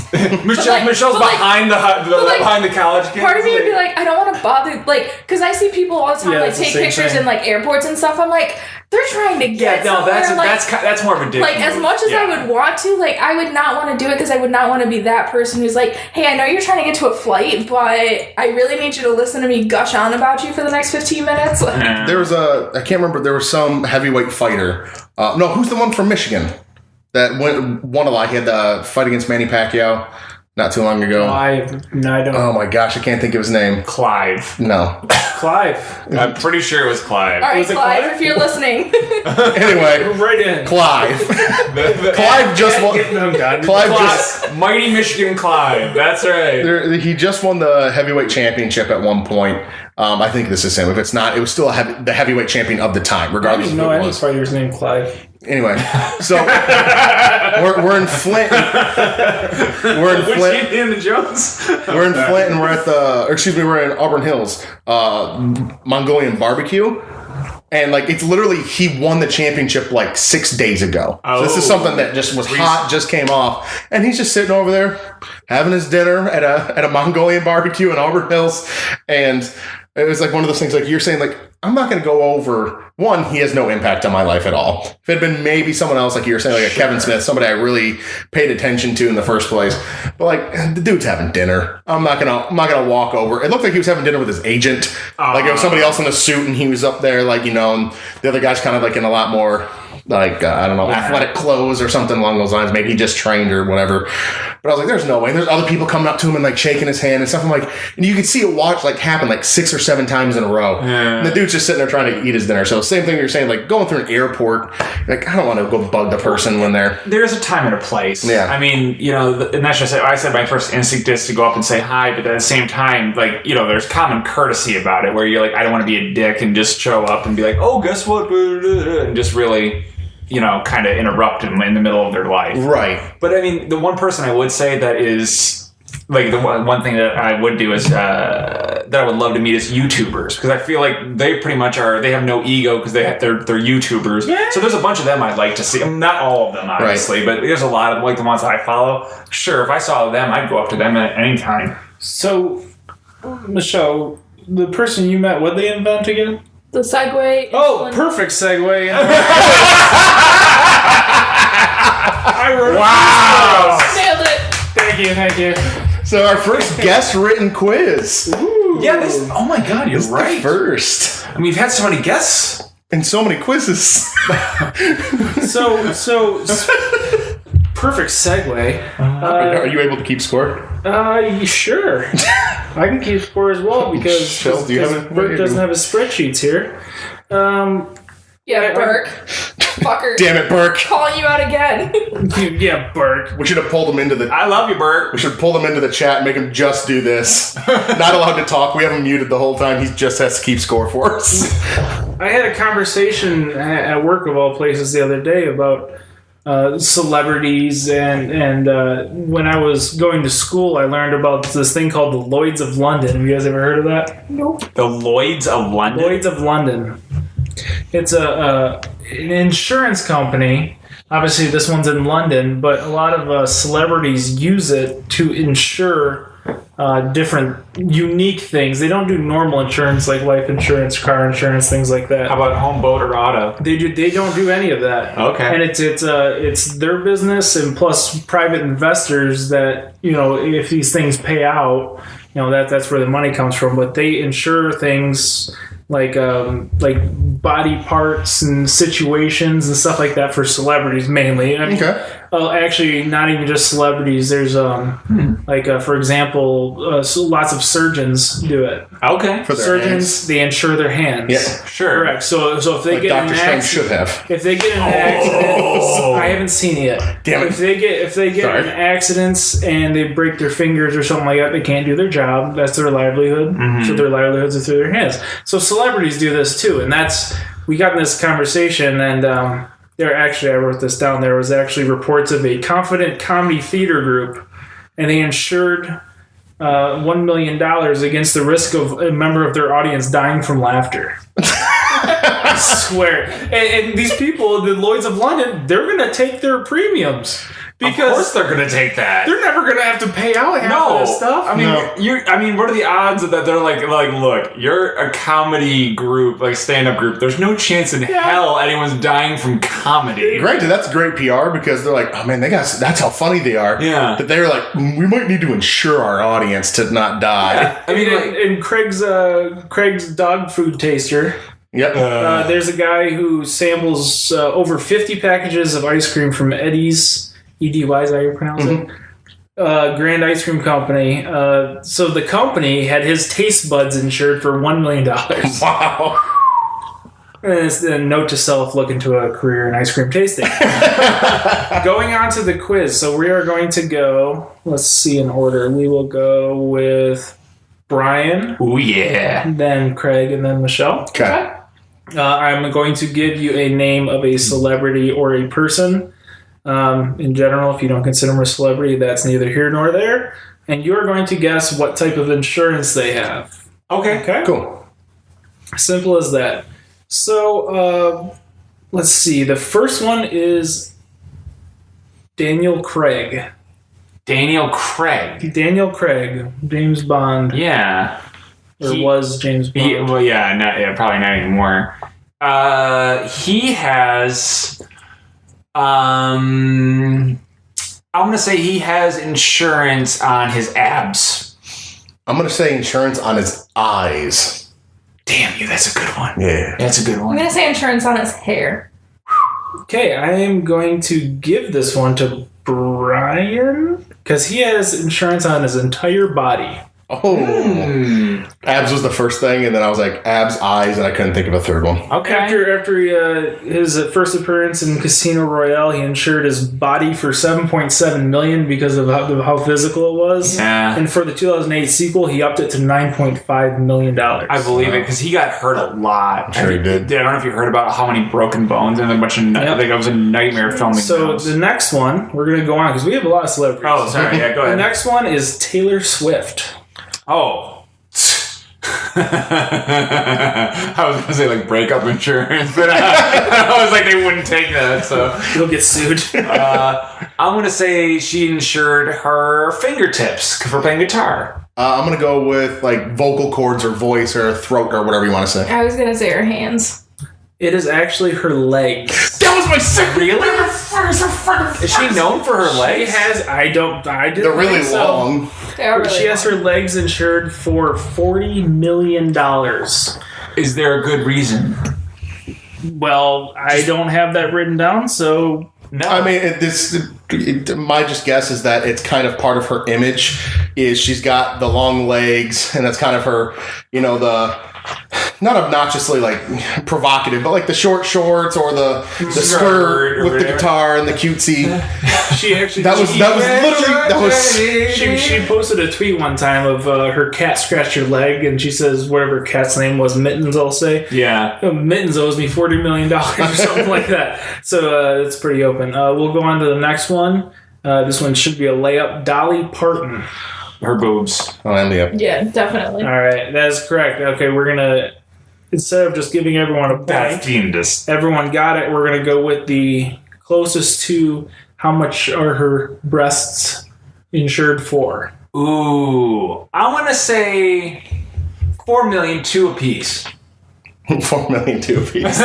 Michelle's behind the college kids. Part of me would be like, I don't want to bother, because I see people all the time take pictures in airports and stuff. I'm like, they're trying to get somewhere. That's more of a dick. As much as I would want to, I would not want to do it because I would not want to be that person who's like, hey, I know you're trying to get to a flight, but I really need you to listen to me gush on about you for the next 15 minutes. There was I can't remember, there was some heavyweight fighter. No, who's the one from Michigan? That won a lot. He had the fight against Manny Pacquiao not too long ago. I don't. Oh my gosh, I can't think of his name. Clive. No. Clive. I'm pretty sure it was Clive. All right, Was it Clive, Clive? if you're listening. Anyway, Right in. Clive. Clive just won. Getting them done. Mighty Michigan Clive. That's right. He just won the heavyweight championship at one point. I think this is him. If it's not, it was still the heavyweight champion of the time, I regardless didn't of know who it any was. fighters named Clive. Anyway, so we're in Flint. We're in Flint. Indiana Jones. We're in Flint, and we're in Auburn Hills, Mongolian barbecue. And it's literally, he won the championship 6 days ago. So this is something that just was hot, just came off, and he's just sitting over there having his dinner at a Mongolian barbecue in Auburn Hills, and it was one of those things you're saying I'm not going to go over. One, he has no impact on my life at all. If it had been maybe someone else, you were saying, a Kevin Smith, somebody I really paid attention to in the first place. But the dude's having dinner. I'm not gonna walk over. It looked like he was having dinner with his agent. It was somebody else in a suit, and he was up there, and the other guy's kind of in a lot more I don't know, athletic clothes or something along those lines. Maybe he just trained or whatever. But I was like, there's no way. And there's other people coming up to him and shaking his hand and stuff. I'm like, and you could see it happen 6 or 7 times in a row. Yeah. And the dude's just sitting there trying to eat his dinner. So same thing you're saying, going through an airport, I don't want to go bug the person when they're... There's a time and a place. Yeah. I mean, and that's just, I said my first instinct is to go up and say hi, but at the same time, there's common courtesy about it where you're I don't want to be a dick and just show up and be like, oh, guess what? And just really... kind of interrupt them in the middle of their life. Right. But I mean, the one person I would say that is the one thing that I would do is that I would love to meet is YouTubers, because I feel like they pretty much they have no ego because they're YouTubers. Yeah. So there's a bunch of them I'd like to see. I mean, not all of them, obviously, but there's a lot of the ones I follow. Sure, if I saw them, I'd go up to them at any time. So, Michelle, the person you met, what did they invent again? The Segway. Oh, perfect segue. I wrote Wow! Nailed it. Thank you. So our first guest written quiz. Ooh. Yeah, oh my God, you're right. The first. I mean, we've had so many guests. And so many quizzes. So perfect segue. Are you able to keep score? Sure. I can keep score as well because Michelle, do you have it? Bert doesn't have his spreadsheets here. Yeah, Burke. Fucker. Damn it, Burke. Calling you out again. Yeah, Bert. We should have pulled him into the... I love you, Bert. We should pull him into the chat and make him just do this. Not allowed to talk. We have him muted the whole time. He just has to keep score for us. I had a conversation at work of all places the other day about celebrities, and when I was going to school, I learned about this thing called the Lloyds of London. Have you guys ever heard of that? Nope. The Lloyds of London? Lloyds of London. It's an insurance company. Obviously, this one's in London, but a lot of celebrities use it to insure different unique things. They don't do normal insurance like life insurance, car insurance, things like that. How about home, boat, or auto? They don't do any of that. Okay. And it's their business, and plus private investors that, if these things pay out, that's where the money comes from. But they insure things like body parts and situations and stuff like that for celebrities mainly. I mean, Okay. Actually, not even just celebrities. There's for example, lots of surgeons do it. Okay. For their Surgeons, hands. they insure their hands. Yeah. Sure. Correct. So if they Like get Dr. in an Strange accident, should have. if they get in an accident, I haven't seen it yet. Damn it. If they get Sorry. in accidents and they break their fingers or something like that, they can't do their job. That's their livelihood. So their livelihoods are through their hands. So celebrities do this too, and we got in this conversation, and I wrote this down. There was actually reports of a Confident Comedy Theater group, and they insured $1 million against the risk of a member of their audience dying from laughter. I swear. And these people, the Lloyds of London, they're going to take their premiums. Of course Because they're going to take that. they're never going to have to pay out half No, of this stuff. I mean, what are the odds that they're like, look, you're a comedy group, like stand-up group. There's no chance in hell anyone's dying from comedy. Granted, that's great PR because they're like, oh man, that's how funny they are. Yeah. That they're like, we might need to insure our audience to not die. I mean, and Craig's dog food taster. Yep. There's a guy who samples over 50 packages of ice cream from Eddie's. EDY is how you pronounce it? Grand Ice Cream Company. So the company had his taste buds insured for $1 million. Wow. And it's a note to self: look into a career in ice cream tasting. Going on to the quiz. So we are going to go, let's see in order. We will go with Brian, oh yeah. then Craig, and then Michelle. Okay. I'm going to give you a name of a celebrity or a person. In general, if you don't consider them a celebrity, that's neither here nor there. And you're going to guess what type of insurance they have. Okay. Cool. Simple as that. So, let's see. The first one is Daniel Craig. Daniel Craig. Daniel Craig, James Bond. Yeah. Or was James Bond. Probably not anymore. He has... I'm going to say he has insurance on his abs. I'm going to say insurance on his eyes. Damn you, that's a good one. Yeah. That's a good I'm one. gonna say insurance on his hair. Okay, I am going to give this one to Brian because he has insurance on his entire body. Oh. Abs was the first thing, and then I was like, abs, eyes, and I couldn't think of a third one. Okay. After his first appearance in Casino Royale, he insured his body for $7.7 million because of how physical it was. Yeah. And for the 2008 sequel, he upped it to $9.5 million. I believe it because he got hurt a lot. I'm sure he did. I don't know if you heard about how many broken bones and a bunch of like it was a nightmare filming. So those. the next one, we're going to go on because we have a lot of celebrities. Oh, sorry. Yeah, go The ahead. next one is Taylor Swift. Oh. I was going to say like breakup insurance, but I was like they wouldn't take that. So You'll get sued. I'm going to say she insured her fingertips for playing guitar. I'm going to go with like vocal cords or voice or throat or whatever you want to say. I was gonna say her hands. It is actually her legs. That was my second. Really? Is she known for her She legs? has. I didn't. They're really think so. long. They are really She has her long. legs insured for $40 million. Is there a good reason? Well, I don't have that written down, so No. I mean, my just guess is that it's kind of part of her image. Is she's got the long legs, and that's kind of her, not obnoxiously like provocative, but like the short shorts or the skirt with the guitar and the cutesy. She actually she posted a tweet one time of her cat scratched her leg, and she says whatever cat's name was, Mittens, I'll say. Yeah. Mittens owes me $40 million or something like that. So it's pretty open. We'll go on to the next one. This one should be a layup. Dolly Parton. Her boobs. Oh, and Yeah, definitely. All right, that is correct. Okay, we're gonna, instead of just giving everyone a point, everyone got it. We're gonna go with the closest to how much are her breasts insured for. Ooh, I want to say $4 million, two apiece. $4 million, two apiece.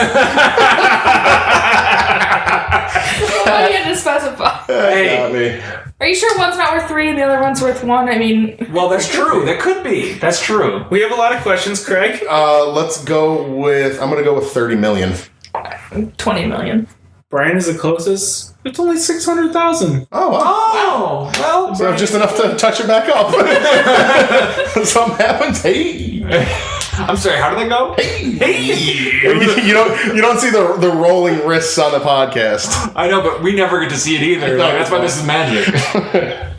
Why do you have to specify? Hey. Got me. Are you sure one's not worth 3 and the other one's worth 1? I mean... Well, that's true. That could be. That's true. We have a lot of questions, Craig. Let's go with... I'm going to go with 30 million. 20 million. Brian is the closest. It's only 600,000. Oh, wow. Oh, well. So just enough to touch it back up. Something happens. Hey. I'm sorry, how do they go? Hey. You don't see the rolling wrists on the podcast. I know, but we never get to see it either. Like, that's why this is magic.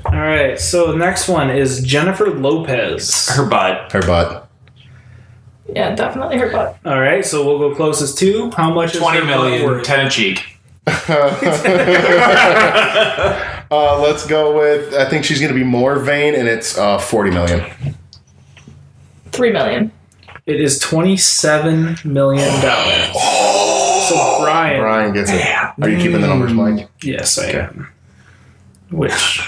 All right, so the next one is Jennifer Lopez. Her butt. Her butt. Yeah, definitely her butt. All right, so we'll go closest to how much is 20 her million, butt worth? 10 a cheek. Let's go with... I think she's going to be more vain, and it's 40 million. 3 million. It is $27 million. So Brian gets it. Are you keeping the numbers, Mike? Yes, I am. Which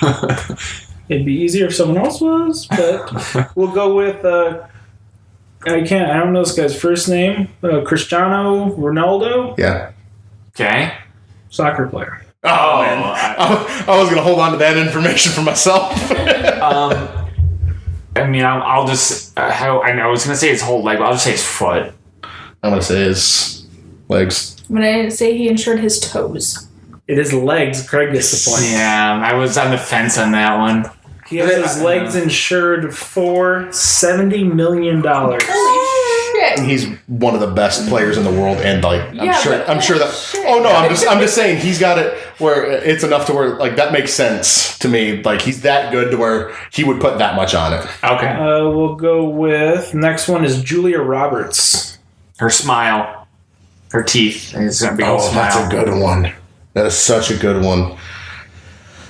it'd be easier if someone else was, but we'll go with I don't know this guy's first name. Cristiano Ronaldo, Yeah. Okay. soccer player. Oh, man. I was going to hold on to that information for myself. I mean, I'll just... I was going to say his whole leg, but I'll just say his foot. I'm going to say his legs. I'm going to say he insured his toes. It is legs. Craig gets the point. Yeah, I was on the fence on that one. He has his legs insured for $70 million. Holy shit. He's one of the best players in the world, and like I'm sure that. Shit. Oh no, I'm just saying he's got it where it's enough to where like that makes sense to me. Like he's that good to where he would put that much on it. Okay. We'll go with next one is Julia Roberts. Her smile. Her teeth. It's a big old Oh, smile. that's a good one. That is such a good one.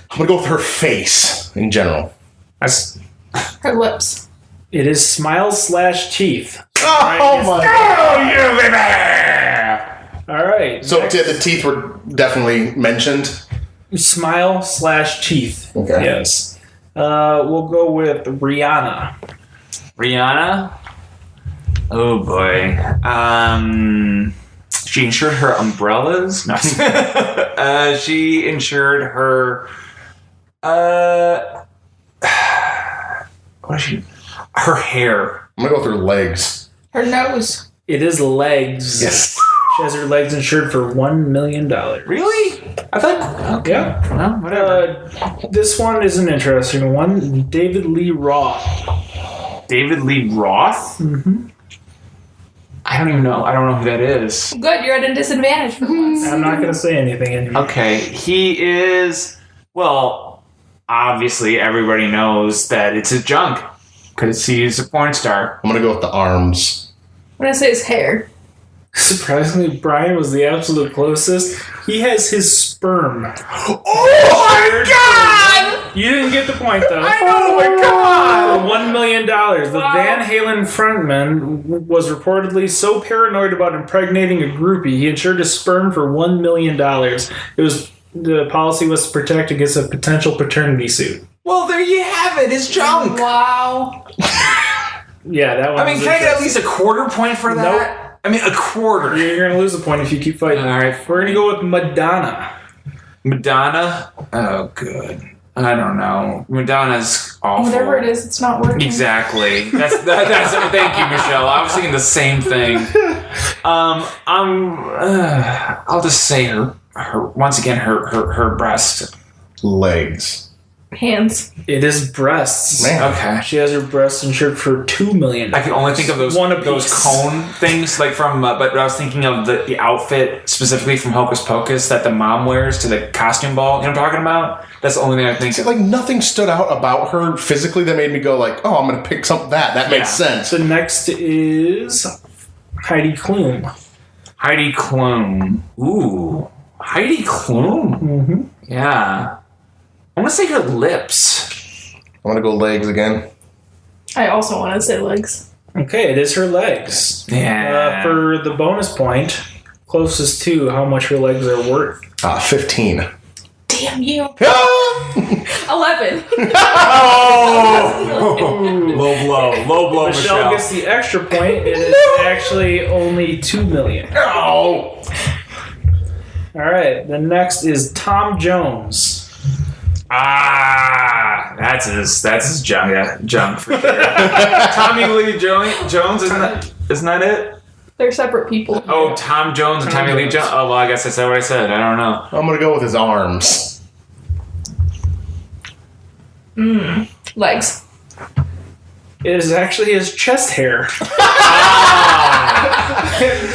I'm gonna go with her face in general. That's... Her lips. It is smile/teeth. Oh my god! All right. So next. the teeth were definitely mentioned. Smile/teeth. Okay. Yes. We'll go with Rihanna. Rihanna? Oh boy. She insured her umbrellas? No. She insured her... what is she? Her hair. I'm gonna go with her legs. Her nose. It is legs. Yes. She has her legs insured for $1 million. Really? I thought... Okay. Yeah. Well, whatever. This one is an interesting one. David Lee Roth. David Lee Roth? Mm-hmm. I don't even know. I don't know who that is. Good, you're at a disadvantage for once. I'm not going to say anything anymore. Okay. He is... Well, obviously everybody knows that it's a junk. Because he's a porn star. I'm gonna go with the arms. I'm going to say his hair. Surprisingly, Brian was the absolute closest. He has his sperm. Oh my god! You didn't get the point, though. I know, my god! For $1 million. The Van Halen frontman was reportedly so paranoid about impregnating a groupie, he insured his sperm for $1 million. The policy was to protect against a potential paternity suit. Well, there you have it. It's junk. Wow. Yeah, that one. I mean, can I get at least a quarter point for that? Nope. I mean, a quarter. You're going to lose a point if you keep fighting. All right. We're going to go with Madonna. Madonna? Oh, good. I don't know. Madonna's awful. Whatever it is, it's not working. Exactly. That's thank you, Michelle. I was thinking the same thing. I'll just say her once again her breast. Legs. Hands. It is breasts. Man. Okay. She has her breasts insured for $2 million. I can only think of those One apiece. those cone things, like from. But I was thinking of the outfit specifically from Hocus Pocus that the mom wears to the costume ball. You know what I'm talking about? That's the only thing I think of. Like nothing stood out about her physically that made me go like, oh, I'm gonna pick something that makes sense. So next is Heidi Klum. Heidi Klum. Ooh, Heidi Klum. Mm-hmm. Yeah, I'm gonna say her lips. I'm gonna go legs again. I also want to say legs. Okay, it is her legs. Yeah. For the bonus point, closest to how much her legs are worth. 15. Damn you. 11. Low blow, Michelle gets the extra point. It is actually only $2 million. Oh. All right, the next is Tom Jones. That's his junk for sure. Tommy Lee Jones, isn't that it? They're separate people. Oh, Tom Jones and Tommy Lee Jones. Oh, well, I guess I said what I said. I don't know. I'm gonna go with his arms. Legs. It is actually his chest hair.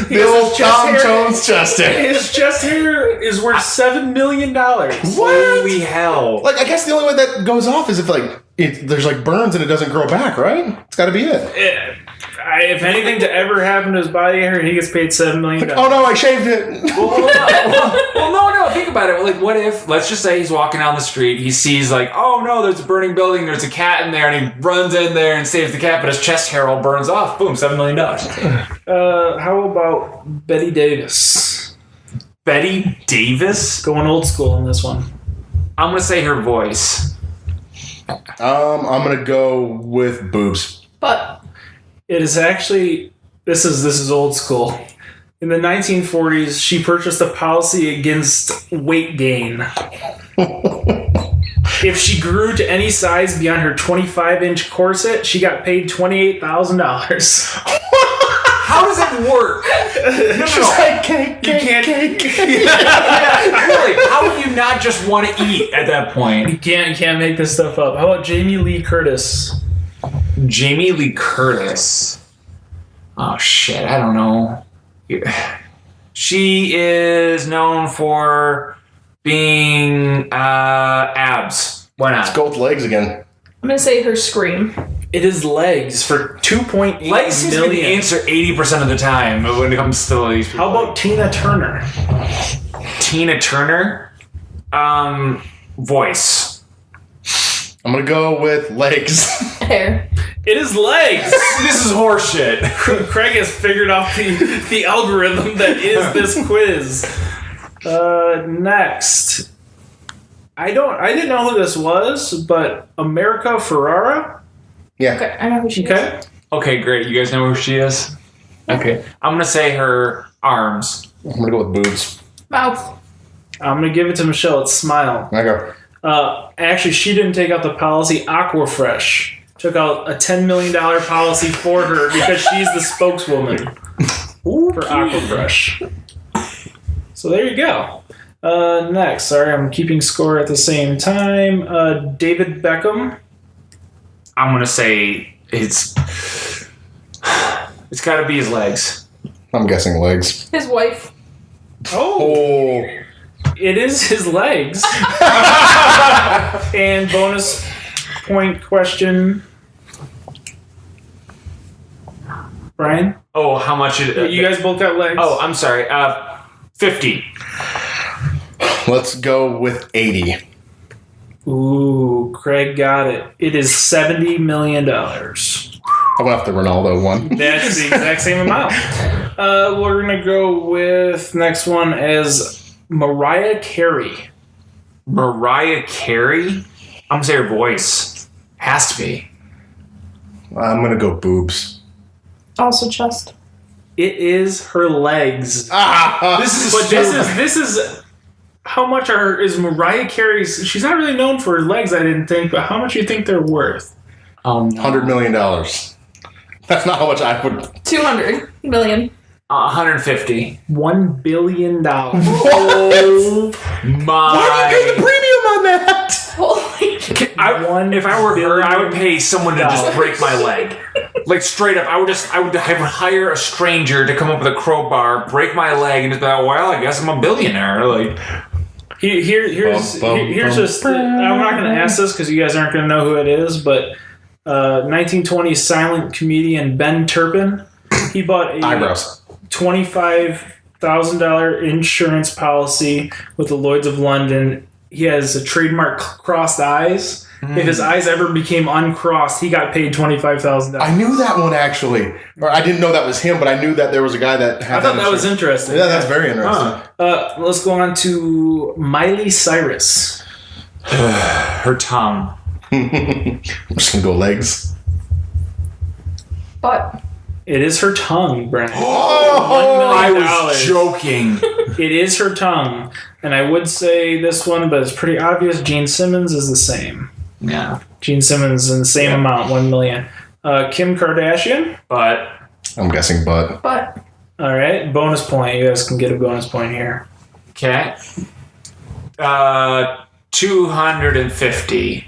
The old Tom Jones chest hair. His chest hair is worth $7 million. What? Holy hell. Like, I guess the only way that goes off is if like there's like burns and it doesn't grow back, right? It's got to be it. If anything to ever happen to his body hair, he gets paid $7 million. Oh no, I shaved it. Well, no. Think about it. Like, what if, let's just say he's walking down the street, he sees like, oh no, there's a burning building, there's a cat in there, and he runs in there and saves the cat, but his chest hair all burns off. Boom, $7 million. How about Betty Davis? Betty Davis? Going old school on this one. I'm going to say her voice. I'm gonna go with boobs. But It is actually, this is old school. In the 1940s, she purchased a policy against weight gain. If she grew to any size beyond her 25-inch corset, she got paid $28,000. How does it work? She's like, cake. Really? How would you not just want to eat at that point? You can't make this stuff up. How about Jamie Lee Curtis? Jamie Lee Curtis. Oh shit, I don't know. She is known for being abs. Why not? Let's go with legs again. I'm gonna say her scream. It is legs for $2.8 Legs seems to be the million. answer 80% of the time when it comes to these people. How about Tina Turner? Tina Turner? Voice. I'm gonna go with legs. Hair. It is legs. This is horseshit. Craig has figured out the algorithm that is this quiz. Next. I didn't know who this was, but America Ferrara? Yeah. Okay, I know who she is. Okay. Okay, great. You guys know who she is? Okay. I'm going to say her arms. I'm gonna go with boobs. Mouth. I'm going to give it to Michelle. It's Smile. I go. Actually, she didn't take out the policy. Aquafresh took out a $10 million policy for her because she's the spokeswoman for Aquafresh. So there you go. Next, sorry, I'm keeping score at the same time. David Beckham. I'm going to say it's got to be his legs. I'm guessing legs. His wife. Oh, it is his legs. And bonus point question. Brian? Oh, how much? You guys both got legs? Oh, I'm sorry. 50. Let's go with 80. Ooh, Craig got it. It is $70 million. I went off the Ronaldo one. That's the exact same amount. We're going to go with next one as Mariah Carey. Mariah Carey? I'm going to say her voice. Has to be. I'm gonna go boobs. Also chest. It is her legs. This is how much is Mariah Carey's? She's not really known for her legs, I didn't think, but how much do you think they're worth? $100 million. That's not how much I would. 200 million. 150. $1 billion. Oh Why do you get the premium on that? Holy if I were her, I would pay someone to just break my leg. Like straight up, I would hire a stranger to come up with a crowbar, break my leg, and just be like, well, I guess I'm a billionaire. Like, here's just. I'm not going to ask this because you guys aren't going to know who it is, but 1920s silent comedian Ben Turpin. He bought a $25,000 insurance policy with the Lloyd's of London. He has a trademark crossed eyes. If his eyes ever became uncrossed, he got paid $25,000. I knew that one actually, or I didn't know that was him, but I knew that there was a guy that had. I thought that was interesting. Yeah, that's very interesting. Let's go on to Miley Cyrus. her tongue. I'm just gonna go legs. But It is her tongue, Brent. Oh, I was joking. It is her tongue. And I would say this one, but it's pretty obvious. Gene Simmons is the same. Yeah. Gene Simmons in the same amount, 1 million. Kim Kardashian. But I'm guessing butt. But All right, bonus point. You guys can get a bonus point here. okay. 250.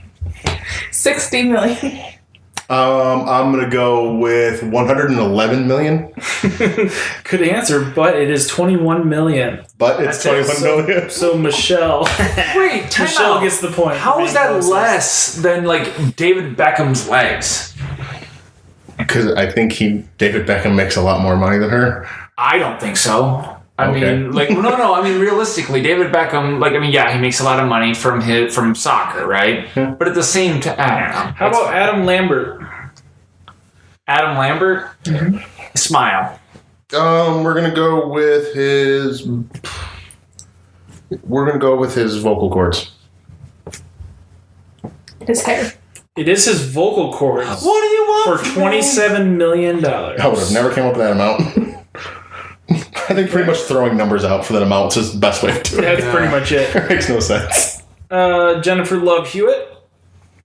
60 million. I'm gonna go with 111 million, Good answer, but it is 21 million. but it's 21 million. So Michelle, Wait, time Michelle out. gets the point. How is that Closest. less than like David Beckham's legs? Because I think David Beckham makes a lot more money than her. I don't think so. I Okay. mean, like, no. I mean, realistically, David Beckham, like, I mean, yeah, he makes a lot of money from soccer, right? Yeah. But at the same time, I don't know. How about Adam Lambert? Adam Lambert? Smile. We're gonna go with his. We're gonna go with his vocal cords. His hair. It is his vocal cords What do you want for $27 million. I would have never came up with that amount. I think pretty much throwing numbers out for that amount is the best way to do it. That's pretty much it. It makes no sense. Jennifer Love Hewitt.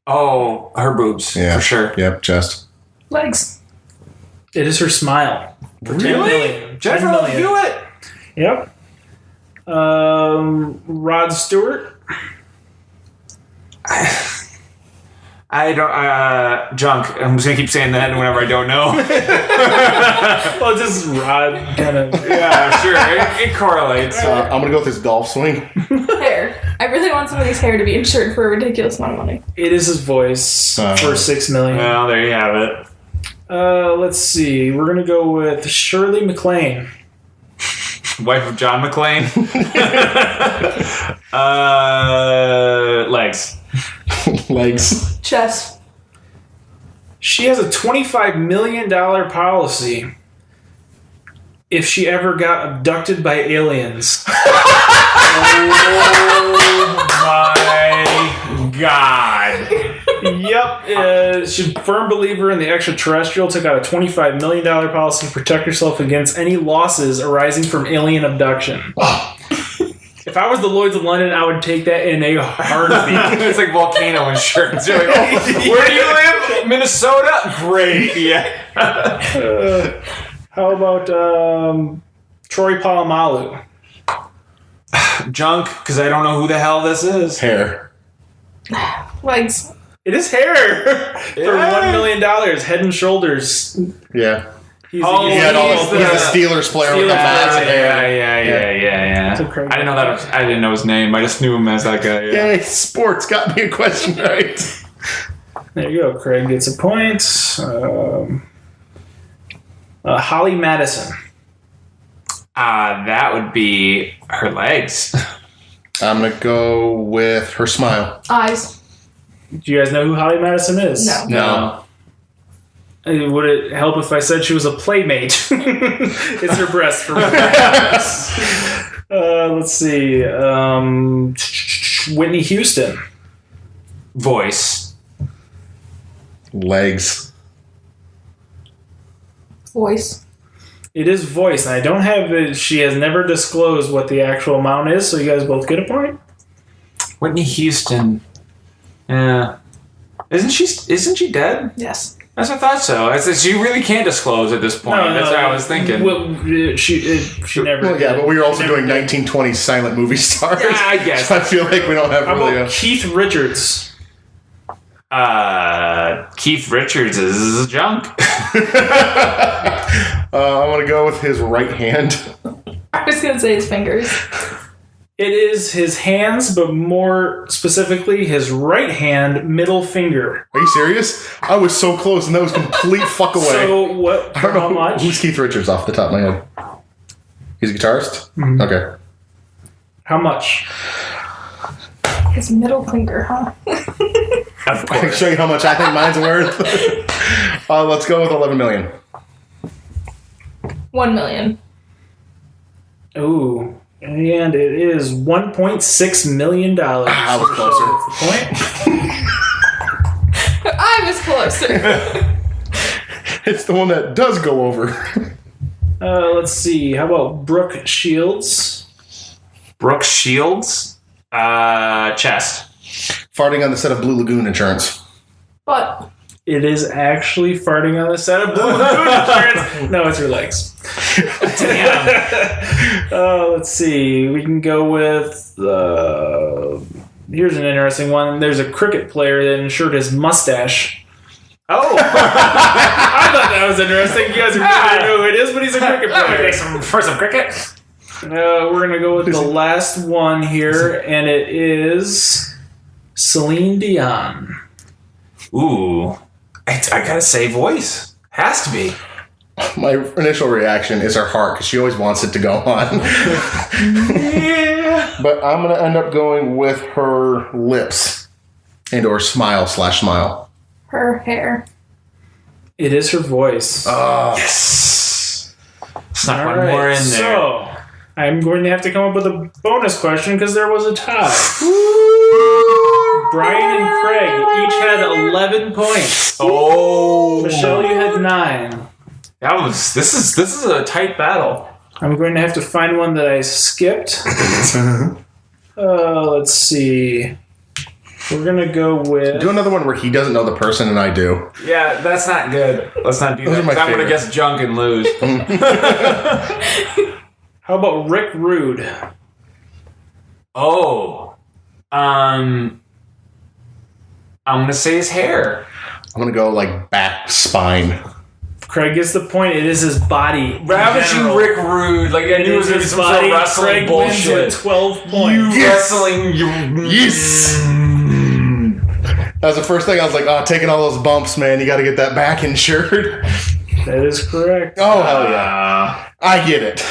Oh, her boobs, Yeah, for sure. Yep, chest. Legs. It is her smile. For 10 million. Jennifer 10 Love million. Hewitt? Yep. Rod Stewart. I don't, junk. I'm just gonna keep saying that whenever I don't know. Well, just Rod kind of. Yeah, sure. It correlates. I'm gonna go with his golf swing. Hair. I really want somebody's hair to be insured for a ridiculous amount of money. It is his voice for $6 million. Well, there you have it. Let's see. We're gonna go with Shirley MacLaine. Wife of John McClane. Legs. Legs. Chest. She has a $25 million policy if she ever got abducted by aliens. Oh my God. Yep. She's a firm believer in the extraterrestrial. Took out a $25 million policy to protect herself against any losses arising from alien abduction. If I was the Lloyd's of London, I would take that in a heartbeat. It's like volcano insurance. You're like, oh, where do you live? Minnesota? Great. Yeah. How about Troy Polamalu? Junk, because I don't know who the hell this is. Hair. Legs. It is hair for $1 million. Head and Shoulders. Yeah. He's Oh, He had all He's the Steelers player with the massive hair. Yeah. It's a crazy I didn't know that. I didn't know his name. I just knew him as that guy. Yeah. Yay, sports got me a question right. There you go. Craig gets a point. Holly Madison. That would be her legs. I'm gonna go with her smile. Eyes. Do you guys know who Holly Madison is? No. No. Would it help if I said she was a playmate? It's her breast for let's see. Whitney Houston. Voice. Legs. Voice. It is voice, and I don't have it. She has never disclosed what the actual amount is, so you guys both get a point. Whitney Houston. Yeah. Isn't she dead? Yes. That's what I thought so. I said she really can't disclose at this point. That's what I was thinking. Well, she never. Well, yeah, did. but we were also She never doing did. 1920s silent movie stars. Yeah, I guess. So I feel like we don't have How really about Keith Richards? Keith Richards is junk. I want to go with his right hand. I was gonna say his fingers. It is his hands, but more specifically, his right hand middle finger. Are you serious? I was so close, and that was complete fuck away. So what? I don't know How much? who's Keith Richards off the top of my head. He's a guitarist? Mm-hmm. Okay. How much? His middle finger, huh? I can show you how much I think mine's worth. Let's go with 11 million. 1 million. Ooh. And it is $1.6 million. I was closer. I was closer. It's the one that does go over. Let's see. How about Brooke Shields? Brooke Shields, chest. Farting on the set of Blue Lagoon Insurance. But It is actually farting on the set of Blue Lagoon Insurance. No, it's your legs. Damn. Let's see. We can go with. Here's an interesting one. There's a cricket player that insured his mustache. Oh, I thought that was interesting. You guys are going to know who it is, but he's a cricket player. for some cricket. We're going to go with the last one here, and it is Celine Dion. Ooh, I gotta say, voice has to be. My initial reaction is her heart because she always wants it to go on. Yeah. But I'm going to end up going with her lips and or smile. her hair. It is her voice. Yes. Snuck one Alright, more in there. So, I'm going to have to come up with a bonus question because there was a tie. Brian and Craig each had 11 points. Oh, Michelle, you had 9. This is a tight battle. I'm going to have to find one that I skipped. Let's see. We're going to go with... Do another one where he doesn't know the person and I do. Yeah, that's not good. Let's not do Those that. are my 'cause I'm gonna favorite. guess junk and lose. How about Rick Rude? Oh, I'm gonna say his hair. I'm going to go like back spine. Craig gets the point. It is his body. How about you, Rick Rude? Like I knew it was gonna be some sort of wrestling Craig wins bullshit. with 12 points. You wrestling, you Yes! That was the first thing I was like, oh, taking all those bumps, man. You got to get that back insured. That is correct. Oh, hell yeah. I get it.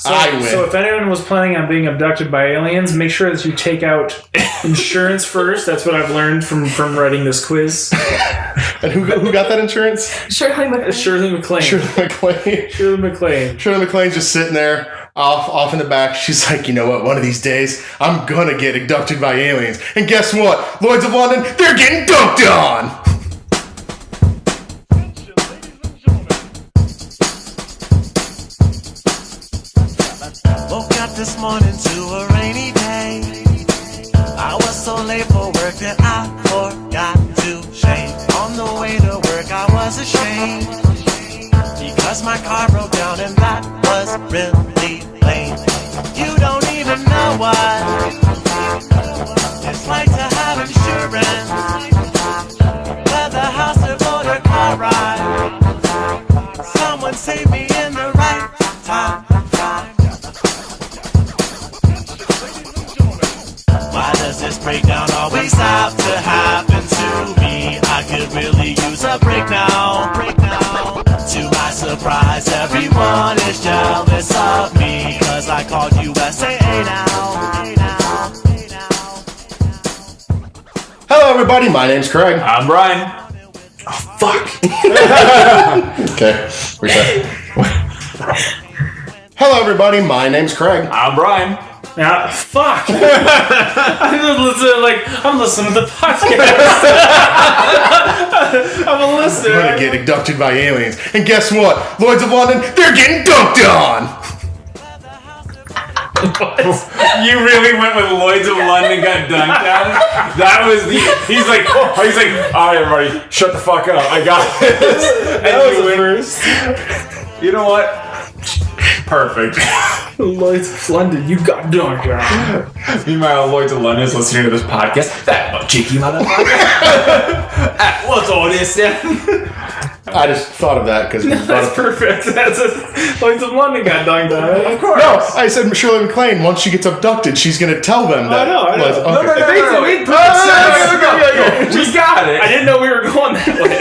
I win. So if anyone was planning on being abducted by aliens, make sure that you take out insurance first. That's what I've learned from writing this quiz. And who got that insurance? Shirley MacLaine. Shirley MacLaine. Shirley MacLaine. Shirley MacLaine. Shirley MacLaine's just sitting there, off in the back. She's like, you know what? One of these days, I'm gonna get abducted by aliens. And guess what? Lloyds of London, they're getting dunked on. Woke up this morning to a rainy day. I was so late for work that I forgot to shave. On the way to work I was ashamed because my car broke down and that was really lame. You don't even know what it's like to have insurance, whether house or motor car ride. Someone save me in the right time. Why does this breakdown always have to happen to me? I could really use a break now. To my surprise, everyone is jealous of me, cause I called USAA now. Hello, everybody. My name's Craig. I'm Brian. Okay, reset. Hello, everybody. My name's Craig. I'm Brian. Yeah, fuck. I'm listening to the podcast. I'm a I'm listener. gonna get abducted by aliens. And guess what? Lloyds of London, they're getting dunked on. You really went with Lloyds of London got dunked on? That was he's like, all right, everybody, shut the fuck up. I got this. And That was you the win. first. You know what? Perfect. Lloyd's of London, you got dunked on. Meanwhile, Lloyd's of London is listening to this podcast. That cheeky motherfucker. What's all this then? I just thought of that because That's perfect. Lloyd's of London got dunked on. Of course. No, I said Shirley MacLaine. Once she gets abducted, she's gonna tell them that. I know. Okay. It made perfect sense. We got it. I didn't know we were going that way.